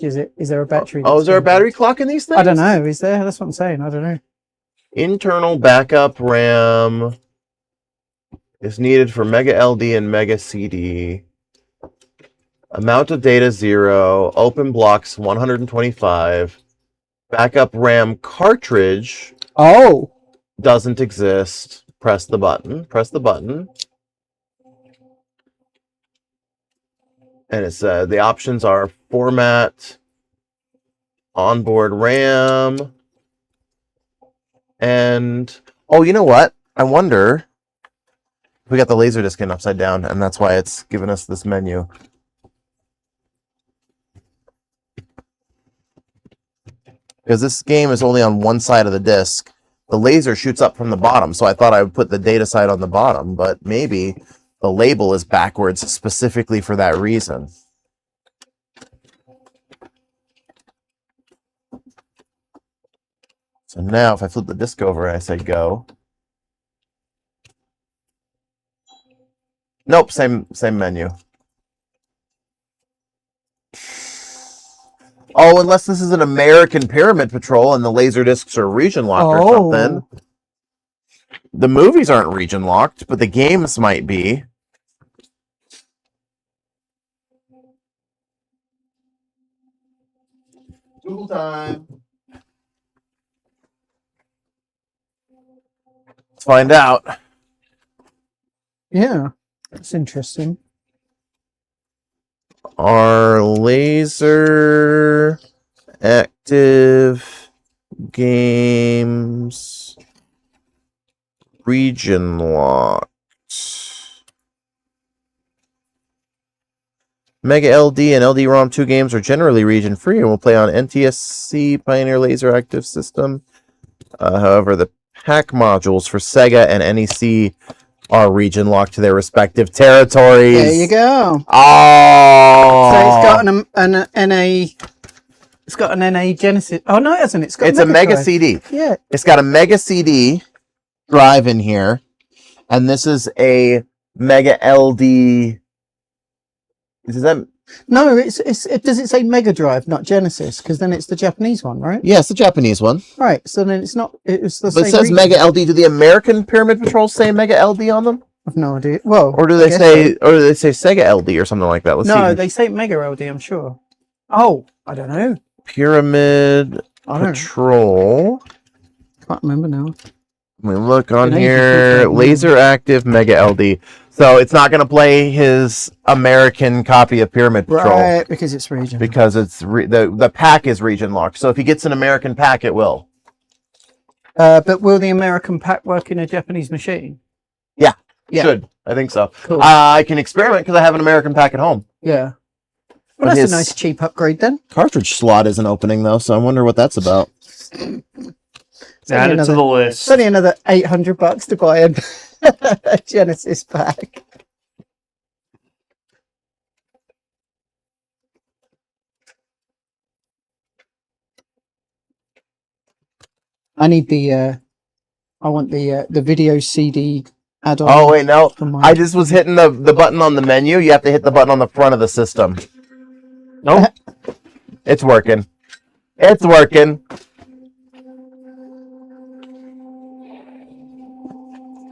Is it? Is there a battery? Oh, is there a battery clock in these things? I don't know. Is there? That's what I'm saying. I don't know. Internal backup RAM. is needed for Mega LD and Mega CD. Amount of data 0. Open blocks 125. Backup RAM cartridge Oh. doesn't exist. Press the button. Press the button. And it says the options are format, onboard RAM, and oh, you know what? I wonder if we got the Laserdisc in upside down, and that's why it's giving us this menu. Because this game is only on one side of the disc. The laser shoots up from the bottom, so I thought I would put the data side on the bottom, but maybe the label is backwards specifically for that reason. So now if I flip the disc over and I say go. Nope, same menu. Oh, unless this is an American Pyramid Patrol and the laser discs are region locked or something. The movies aren't region locked, but the games might be. Google time. Let's find out. Yeah, that's interesting. Are Laseractive games region locked? Mega LD and LD-ROM 2 games are generally region free and will play on NTSC Pioneer Laseractive system. However, the pack modules for Sega and NEC are region locked to their respective territories. There you go. Oh, So it's got an NA. It's got an NA Genesis. Oh no, it hasn't. It's got. It's a Mega drive. CD. Yeah. It's got a Mega CD drive in here, and this is a Mega LD. Is that? No, it does it say Mega Drive, not Genesis? Because then it's the Japanese one, right? Yeah, it's the Japanese one. Right. So then it's not. It's the But same. it says region. Mega LD. Do the American Pyramid Patrols say Mega LD on them? I've no idea. Well, Or do they say Sega LD or something like that? Let's no, see. they say Mega LD. I'm sure. Oh, I don't know. Pyramid I don't Patrol. Can't remember now. Let me look on You know, here. you can click Laseractive Mega LD. So it's not going to play his American copy of Pyramid Patrol Right, because it's region. because it's the pack is region locked. So if he gets an American pack, it will. But will the American pack work in a Japanese machine? Yeah. Should. I think so. Cool. I can experiment because I have an American pack at home. Yeah. But Well, that's his a nice cheap upgrade then. cartridge slot isn't opening though, so I wonder what that's about. Add it to the list. It's only another $800 to buy a Genesis pack. I need the I want the video CD add-on. Oh wait, no. for my- I just was hitting the button on the menu. You have to hit the button on the front of the system. Nope. It's working. It's working.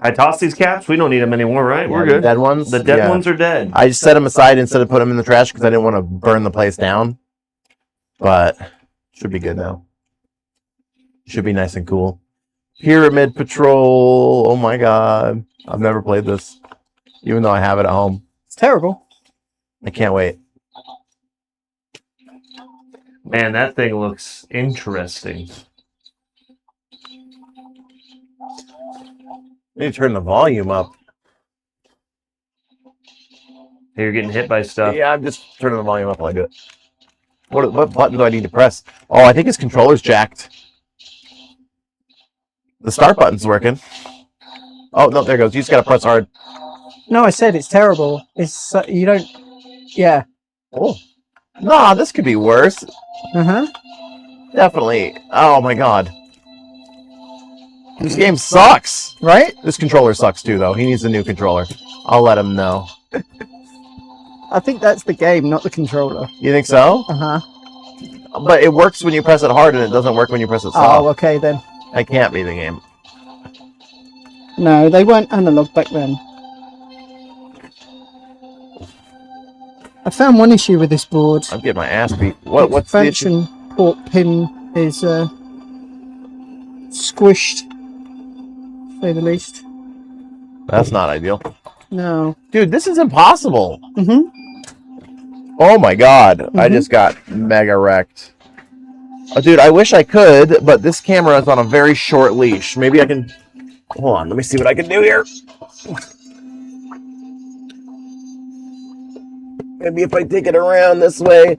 I tossed these caps. We don't need them anymore, right? We're Yeah, the good. dead ones. The dead Yeah. ones are dead. I just set them aside instead of putting them in the trash because I didn't want to burn the place down. But should be good now. Should be nice and cool. Pyramid Patrol. Oh my god. I've never played this. Even though I have it at home. It's terrible. I can't wait. Man, that thing looks interesting. I need to turn the volume up. Hey, you're getting hit by stuff. Yeah, I'm just turning the volume up while I do it. What button do I need to press? Oh, I think his controller's jacked. The start button's working. Oh, no, there it goes. You just gotta press hard. No, I said it's terrible. It's you don't. Yeah. Oh. Nah, this could be worse. Uh-huh. Definitely. Oh my god. This game sucks. Right? This controller sucks too, though. He needs a new controller. I'll let him know. I think that's the game, not the controller. You think so? Uh-huh. But it works when you press it hard and it doesn't work when you press it Oh, soft. okay then. That can't be the game. No, they weren't analog back then. I found one issue with this board. I'm getting my ass beat. What's the issue? Expansion port pin is squished, to say the least. That's not ideal. No. Dude, this is impossible. Mm-hmm. Oh my god. I Mhm. just got mega wrecked. Oh, dude, I wish I could, but this camera is on a very short leash. Maybe I can... Hold on, let me see what I can do here. Maybe if I take it around this way.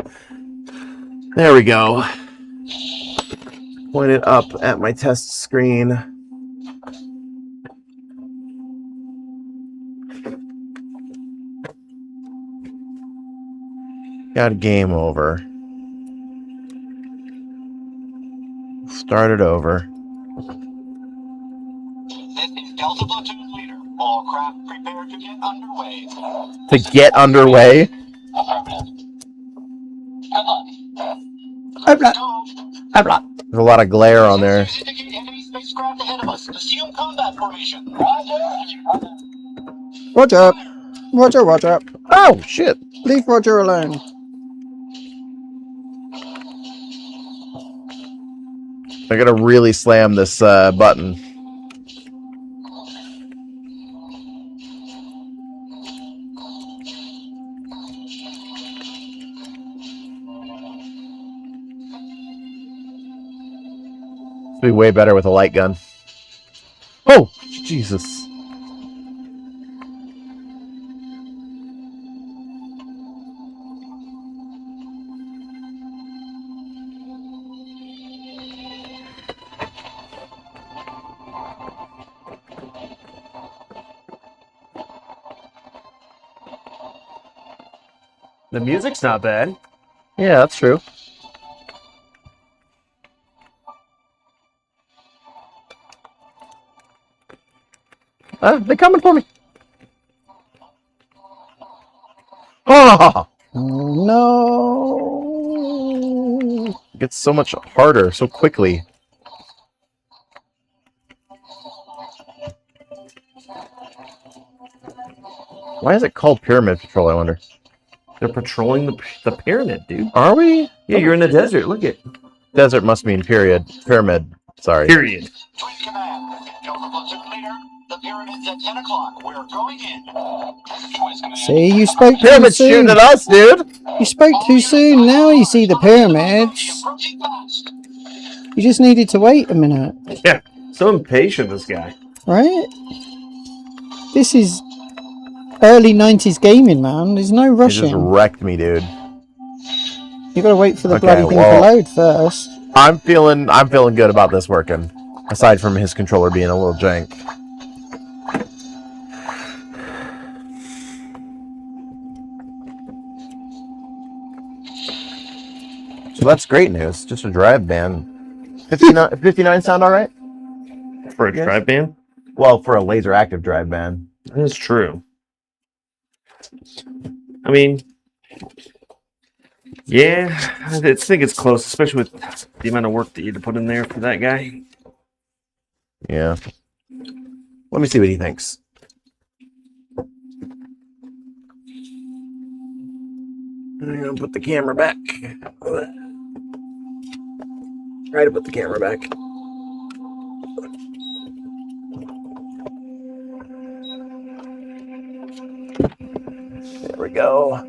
There we go. Point it up at my test screen. Got game over. Start it over. This is Delta Platoon Leader. All craft prepared to get underway. To get underway? Affirmative. Good luck. Obla. Go. There's a lot of glare on there. Sensors indicate enemy spacecraft ahead of us. Assume combat formation. Roger. Roger. Roger, Roger. Oh, shit. Leave Roger alone. I gotta really slam this button. It'd be way better with a light gun. Oh, Jesus. The music's not bad. Yeah, that's true. They're coming for me. Oh! Oh, no. It gets so much harder so quickly. Why is it called Pyramid Patrol, I wonder? They're patrolling the pyramid, dude. Are we? Yeah, you're in the desert. Look at Desert must mean period. Pyramid. Sorry. period. Twin Command. This is Delta Platoon Leader. The pyramid's at 10 o'clock. We're going in. Choice Command. See, you spoke too Pyramid's soon. shooting at us, dude! You spoke too soon. Now you see the pyramids. Approaching fast. You just needed to wait a minute, Yeah, so impatient, this guy. right? This is early 90s gaming, man. There's no He just rushing. wrecked me, dude. You gotta wait for the Okay, bloody thing well- to load first. I'm feeling good about this working. Aside from his controller being a little jank. So that's great news. Just a drive ban. 59 sound alright? For a Yes. drive ban? Well, for a Laseractive drive ban. That is true. I mean, yeah, I think it's close, especially with the amount of work that you had to put in there for that guy. Yeah. Let me see what he thinks. I'm gonna put the camera back. Try to put the camera back. There we go.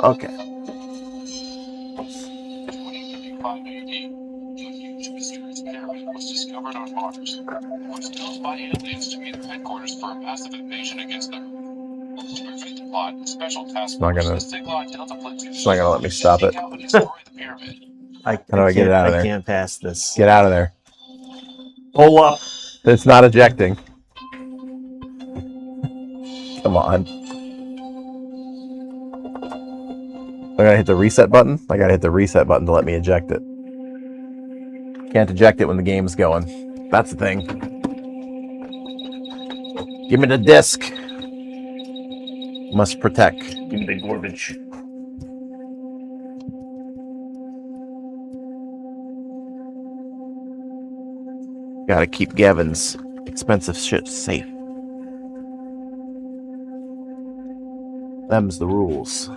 Okay. 2035 AD, a huge mysterious pyramid was discovered on Mars. It was built by aliens to be their headquarters for a massive invasion against Earth. To prevent the plot, a special task not force, gonna- the Siglon Delta Platoon, It's not gonna let me stop it. seek out and destroy the pyramid. How do I get it out of there? I can't pass this. Get out of there. Pull up. It's not ejecting. Come on. I gotta hit the reset button? I gotta hit the reset button to let me eject it. Can't eject it when the game's going. That's the thing. Give me the disc. Must protect. Give me the garbage. Gotta keep Gavin's expensive shit safe. Them's the rules.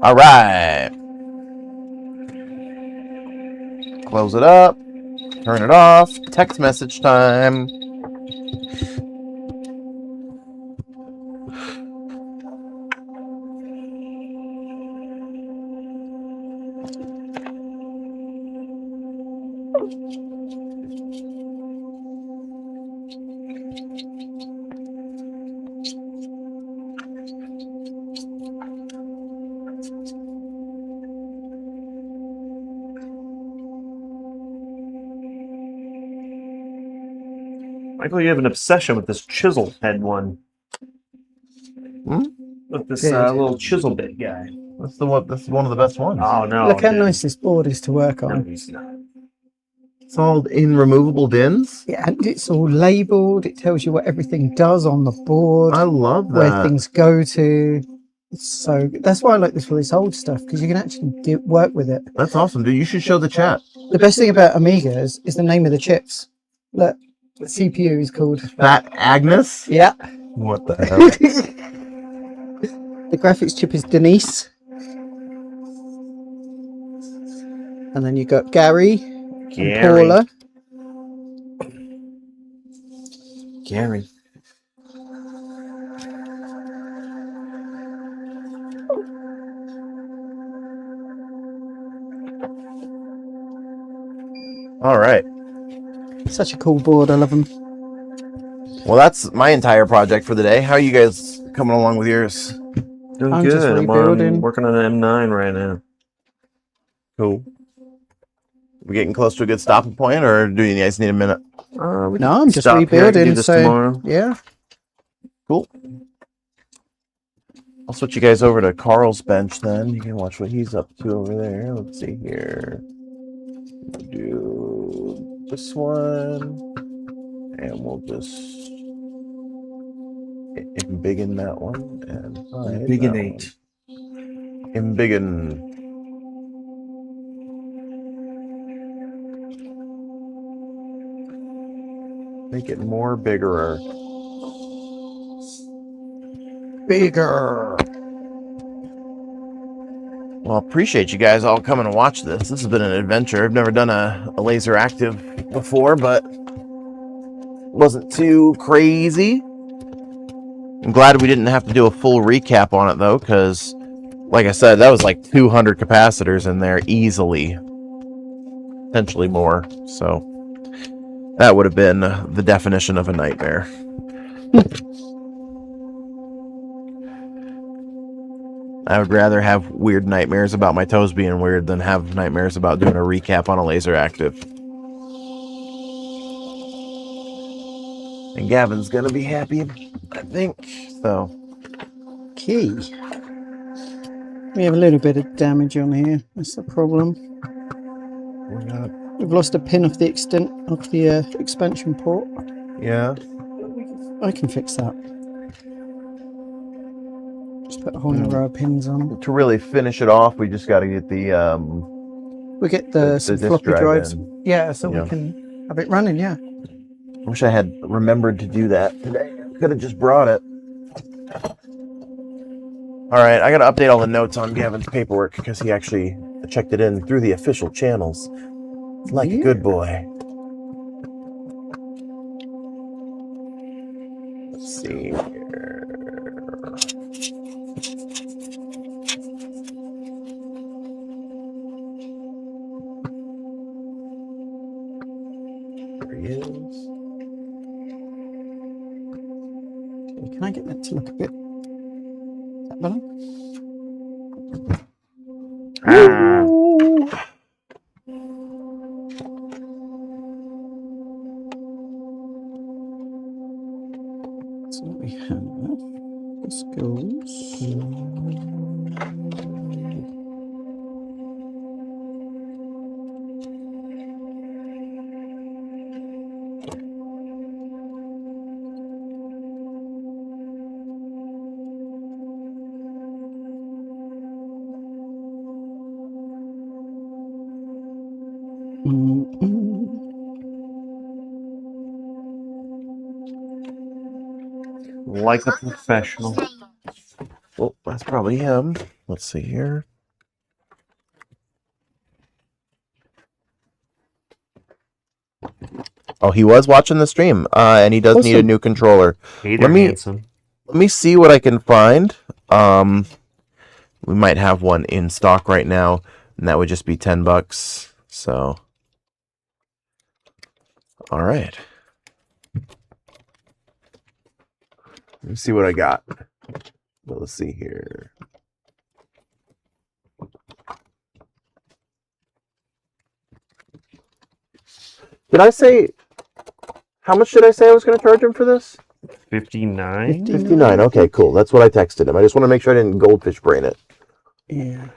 All right. Close it up. Turn it off. Text message time. Michael, you have an obsession with this chisel head one. With this Good. little chisel bit guy. That's the one. That's one of the best ones. Oh no! Look how dude. nice this board is to work No, on. he's not. It's all in removable bins. Yeah, and it's all labelled. It tells you what everything does on the board, I love where that. things go to. It's so good. That's why I like this for this old stuff, because you can actually work with it. That's awesome, dude. You should show the chat. The best thing about Amigas is the name of the chips. Look, the CPU is called Fat Agnes. Yeah. What the hell? The graphics chip is Denise. And then you got Gary and Paula. Gary. All right. Such a cool board. I love them. Well, that's my entire project for the day. How are you guys coming along with yours? Doing I'm good. just I'm rebuilding. working on an M9 right now. Cool. We getting close to a good stopping point, or do you guys need a minute? We No, can I'm just stop here and rebuilding. do this So tomorrow. yeah. Cool. I'll switch you guys over to Karl's bench then. You can watch what he's up to over there. Let's see here. Do this one. And we'll just embiggen that one. And hide Bigginate. that one. Embiggen. Make it more bigger. Bigger. Well, appreciate you guys all coming to watch this. This has been an adventure. I've never done a Laseractive before, but wasn't too crazy. I'm glad we didn't have to do a full recap on it, though, because, like I said, that was like 200 capacitors in there easily. Potentially more. So that would have been the definition of a nightmare. I would rather have weird nightmares about my toes being weird than have nightmares about doing a recap on a Laseractive. And Gavin's gonna be happy, I think. So. Key. We have a little bit of damage on here. That's the problem. We've lost a pin off the expansion port. Yeah. I can fix that. Just put a whole new row of pins on. To really finish it off, we just got to get the We get some disk floppy drive drives. in. Yeah, so Yeah. we can have it running. Yeah. I wish I had remembered to do that today. Could have just brought it. All right, I got to update all the notes on Gavin's paperwork because he actually checked it in through the official channels. Like a good boy. Let's see here. There he is. Can I get that to look a bit? Is that better? So we have this goes. Like a professional. Oh, that's probably him. Let's see here. Oh, he was watching the stream, and he does need a Awesome. new controller. Hey there, Let me- handsome. Let me see what I can find. We might have one in stock right now, and that would just be $10. So, all right. Let me see what I got. Well, let's see here. Did I say, how much did I say I was going to charge him for this? 59? 59. Okay, cool. That's what I texted him. I just want to make sure I didn't goldfish brain it. Yeah.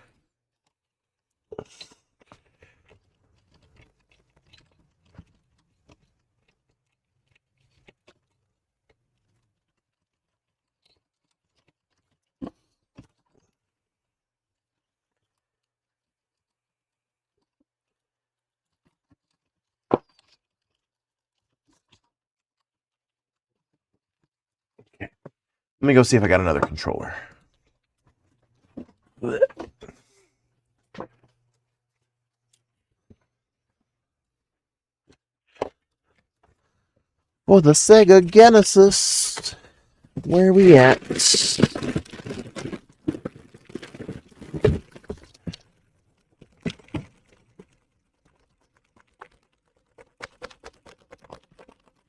Let me go see if I got another controller. For the Sega Genesis, where we at?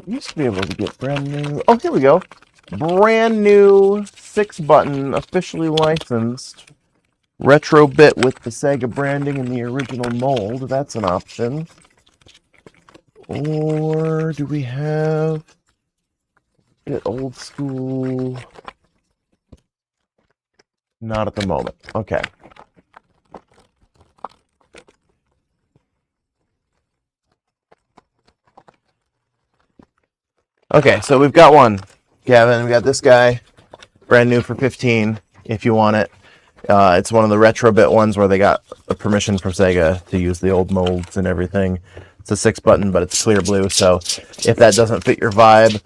Used to be able to get brand new. Oh, here we go. Brand new 6-button, officially licensed retro bit with the Sega branding and the original mold. That's an option. Or do we have it old school? Not at the moment. Okay. Okay, so we've got one, Gavin. We got this guy, brand new for 15. If you want it, it's one of the retro bit ones where they got a permission from Sega to use the old molds and everything. It's a 6-button, but it's clear blue. So if that doesn't fit your vibe,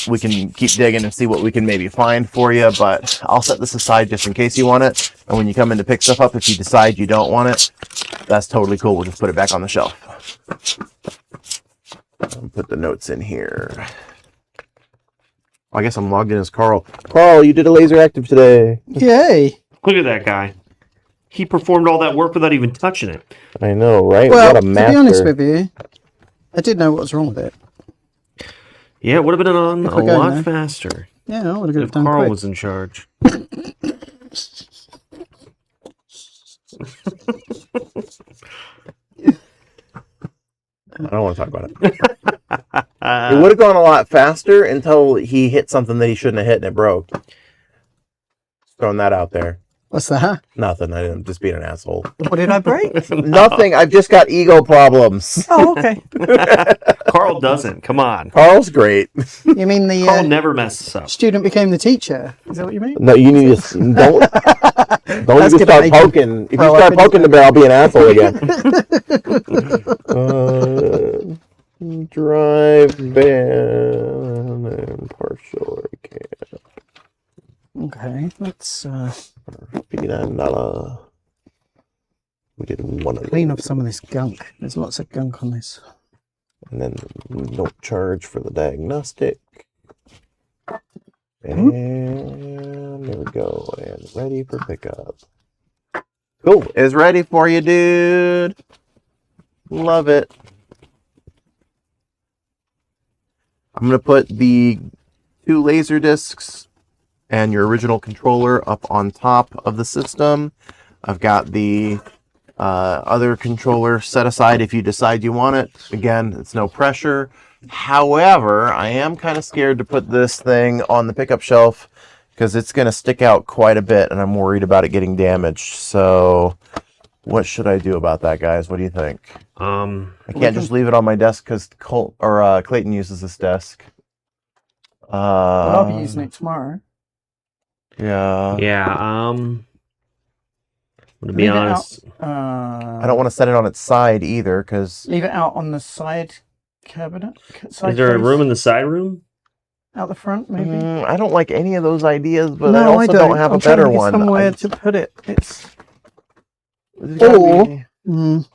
we can keep digging and see what we can maybe find for you. But I'll set this aside just in case you want it. And when you come in to pick stuff up, if you decide you don't want it, that's totally cool. We'll just put it back on the shelf. I'll put the notes in here. I guess I'm logged in as Karl. Karl, you did a Laseractive today. Yay! Look at that guy. He performed all that work without even touching it. I know, right? Well, what a to master. be honest with you, I did know what was wrong with it. Yeah, it would have been on If a we're going lot there. faster Yeah, I would have got it if done Karl quick. was in charge. I don't want to talk about it. It would have gone a lot faster until he hit something that he shouldn't have hit and it broke. Just throwing that out there. What's that? Nothing. I'm just being an asshole. What did I break? Nothing. I've just got ego problems. Oh, okay. Carl doesn't. Come on. Karl's great. You mean the Carl never messes up. student became the teacher? Is that what you mean? No, you need to don't even gonna start make poking. If you grow start up into poking the bear, I'll be an asshole again. Drive ban and partial recap. Okay, let's $59. We did one of clean those. up some of this gunk. There's lots of gunk on this. And then no charge for the diagnostic. And there we go. And ready for pickup. Cool. Is ready for you, dude. Love it. I'm going to put the 2 laser discs and your original controller up on top of the system. I've got the other controller set aside if you decide you want it. Again, it's no pressure. However, I am kind of scared to put this thing on the pickup shelf because it's going to stick out quite a bit and I'm worried about it getting damaged. So what should I do about that, guys? What do you think? I can't just leave it on my desk because Clayton uses this desk. I'll be using it tomorrow. Yeah. Yeah, to be Leave it honest, out, I don't want to set it on its side either because leave it out on the side cabinet. is there a room in the side room? out the front, maybe. I don't like any of those ideas, but No, I also don't have I'm a better trying to get one. somewhere to put it. It's There's gotta Or- be mm,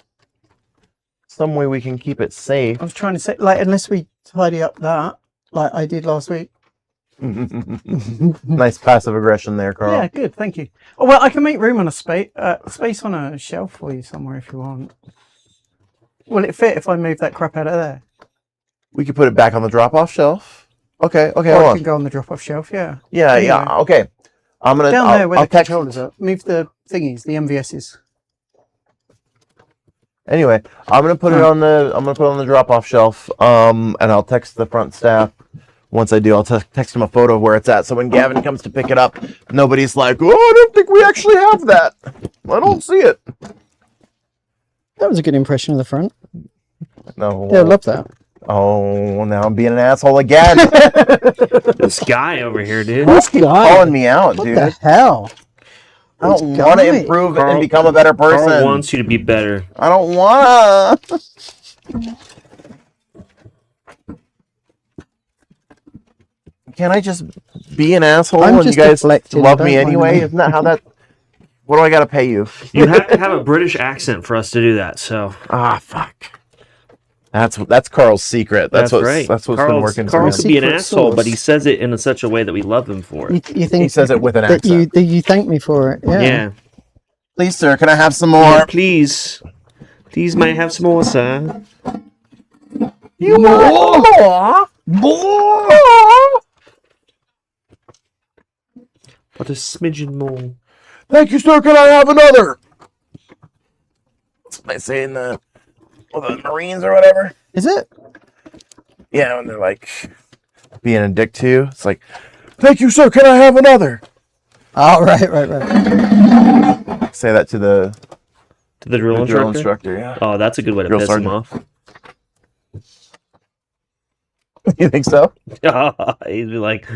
some way we can keep it safe. I was trying to say, like, unless we tidy up that, like I did last week. Nice passive aggression there, Carl. Yeah, good, thank you. Oh, well, I can make room on a space on a shelf for you somewhere if you want. Will it fit if I move that crap out of there? We could put it back on the drop-off shelf. Okay, Or hold it on. can go on the drop-off shelf, yeah. Yeah, Anyway. yeah, okay. I'm gonna Down there where I'll the text. controllers are. Move the thingies, the MVSs. Anyway, I'm gonna put it on the drop-off shelf. And I'll text the front staff. Once I do, I'll text them a photo of where it's at. So when Gavin comes to pick it up, nobody's like, "Oh, I don't think we actually have that. I don't see it." That was a good impression of the front. No. They'll love that. Oh, now I'm being an asshole again. This guy over here, dude. This guy. Calling me out, What dude. the hell? I don't This want to guy. improve Carl- and become a better person. Carl wants you to be better. I don't want to. Can I just be an asshole I'm and you just guys deflecting, love don't me mind anyway? me. Isn't that how that... What do I got to pay you? You have to have a British accent for us to do that. So Ah, fuck. That's Carl's secret. That's what's right. That's what's been Carl's- working for Carl him. could be an Secret asshole, sauce. but he says it in such a way that we love him for it. You think He says it with an that accent. you thank me for it? Yeah. Yeah. Please, sir, can I have some Yeah, more? please. Please, may I have some more, sir? You want more? More? What a smidgen more. Thank you, sir. Can I have another? That's what they say in the Marines or whatever. Is it? Yeah, when they're like being a dick to you. It's like, thank you, sir. Can I have another? Oh, right. Say that to the To the drill instructor? Yeah. Oh, that's a good way to Drill piss him sergeant. off. You think so? He'd be like,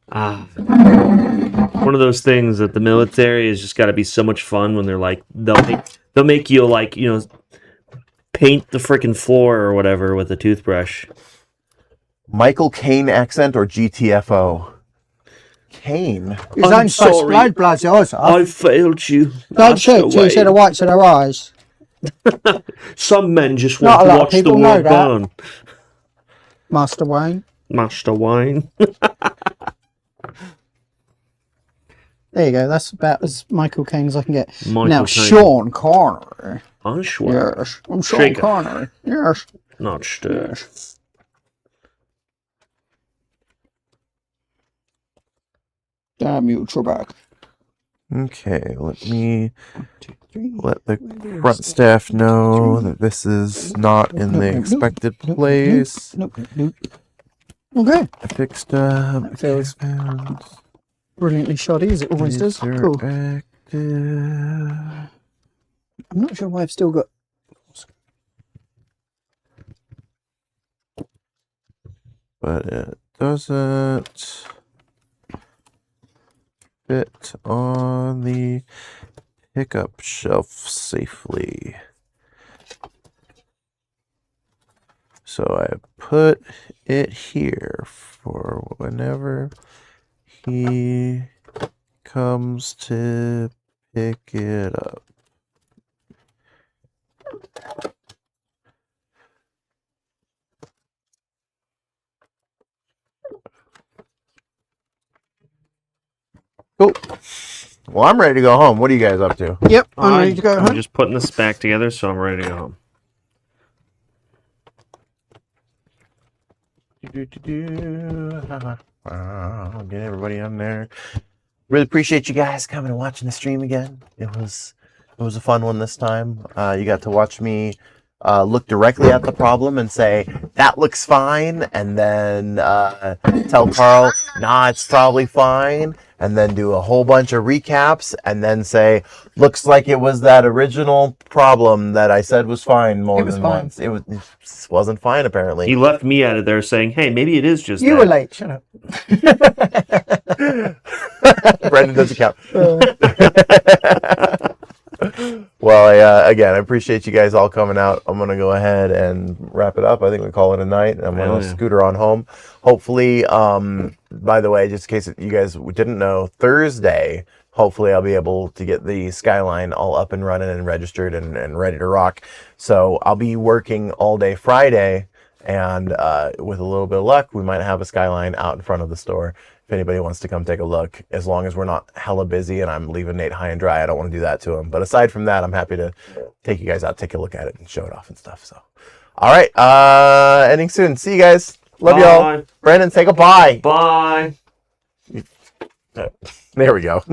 one of those things that the military has just got to be so much fun when they're like, they'll make you like, paint the freaking floor or whatever with a toothbrush. Michael Caine accent or GTFO? Caine. His I'm own first sorry. blood blows yours off. I failed you. Don't Ask shoot till you see away. the whites of their eyes. Some men just Not want a to lot of watch the people know world that. burn. Master Wayne. Master Wine. There you go. That's about as Michael Caine as I can get. Michael Now, Caine. Sean Connery. I swear. Yes. I'm Sean Shaker. Connery. Yes. Not stir. Damn you, Trebek. Okay, let me 1, 2, 3. let the front staff know that this is not in the expected place. Nope. Okay. Fixed up. That feels brilliantly shoddy, as it always does. Cool. Laseractive. I'm not sure why I've still got. But it doesn't fit on the pickup shelf safely. So I put it here for whenever he comes to pick it up. Cool. Well, I'm ready to go home. What are you guys up to? Yep, I'm ready to go I'm home. just putting this back together, so I'm ready to go home. Get everybody on there. Really appreciate you guys coming and watching the stream again. It was a fun one this time. You got to watch me look directly at the problem and say, that looks fine, and then tell Carl, nah, it's probably fine, and then do a whole bunch of recaps, and then say, looks like it was that original problem that I said was fine more It was than fine. once. It wasn't fine, apparently. He left me out of there saying, hey, maybe it is just You that. were late, shut up. Brendan doesn't count. Well, again, I appreciate you guys all coming out. I'm gonna go ahead and wrap it up. I think we call it a night. I'm Hell gonna yeah. scooter on home. Hopefully, by the way, just in case you guys didn't know, Thursday, hopefully I'll be able to get the Skyline all up and running and registered and ready to rock. So I'll be working all day Friday, and with a little bit of luck, we might have a Skyline out in front of the store. If anybody wants to come take a look, as long as we're not hella busy and I'm leaving Nate high and dry, I don't want to do that to him. But aside from that, I'm happy to take you guys out, take a look at it, and show it off and stuff. So, all right, ending soon. See you guys. Love y'all. Bye. Brandon, say goodbye. Bye. There we go.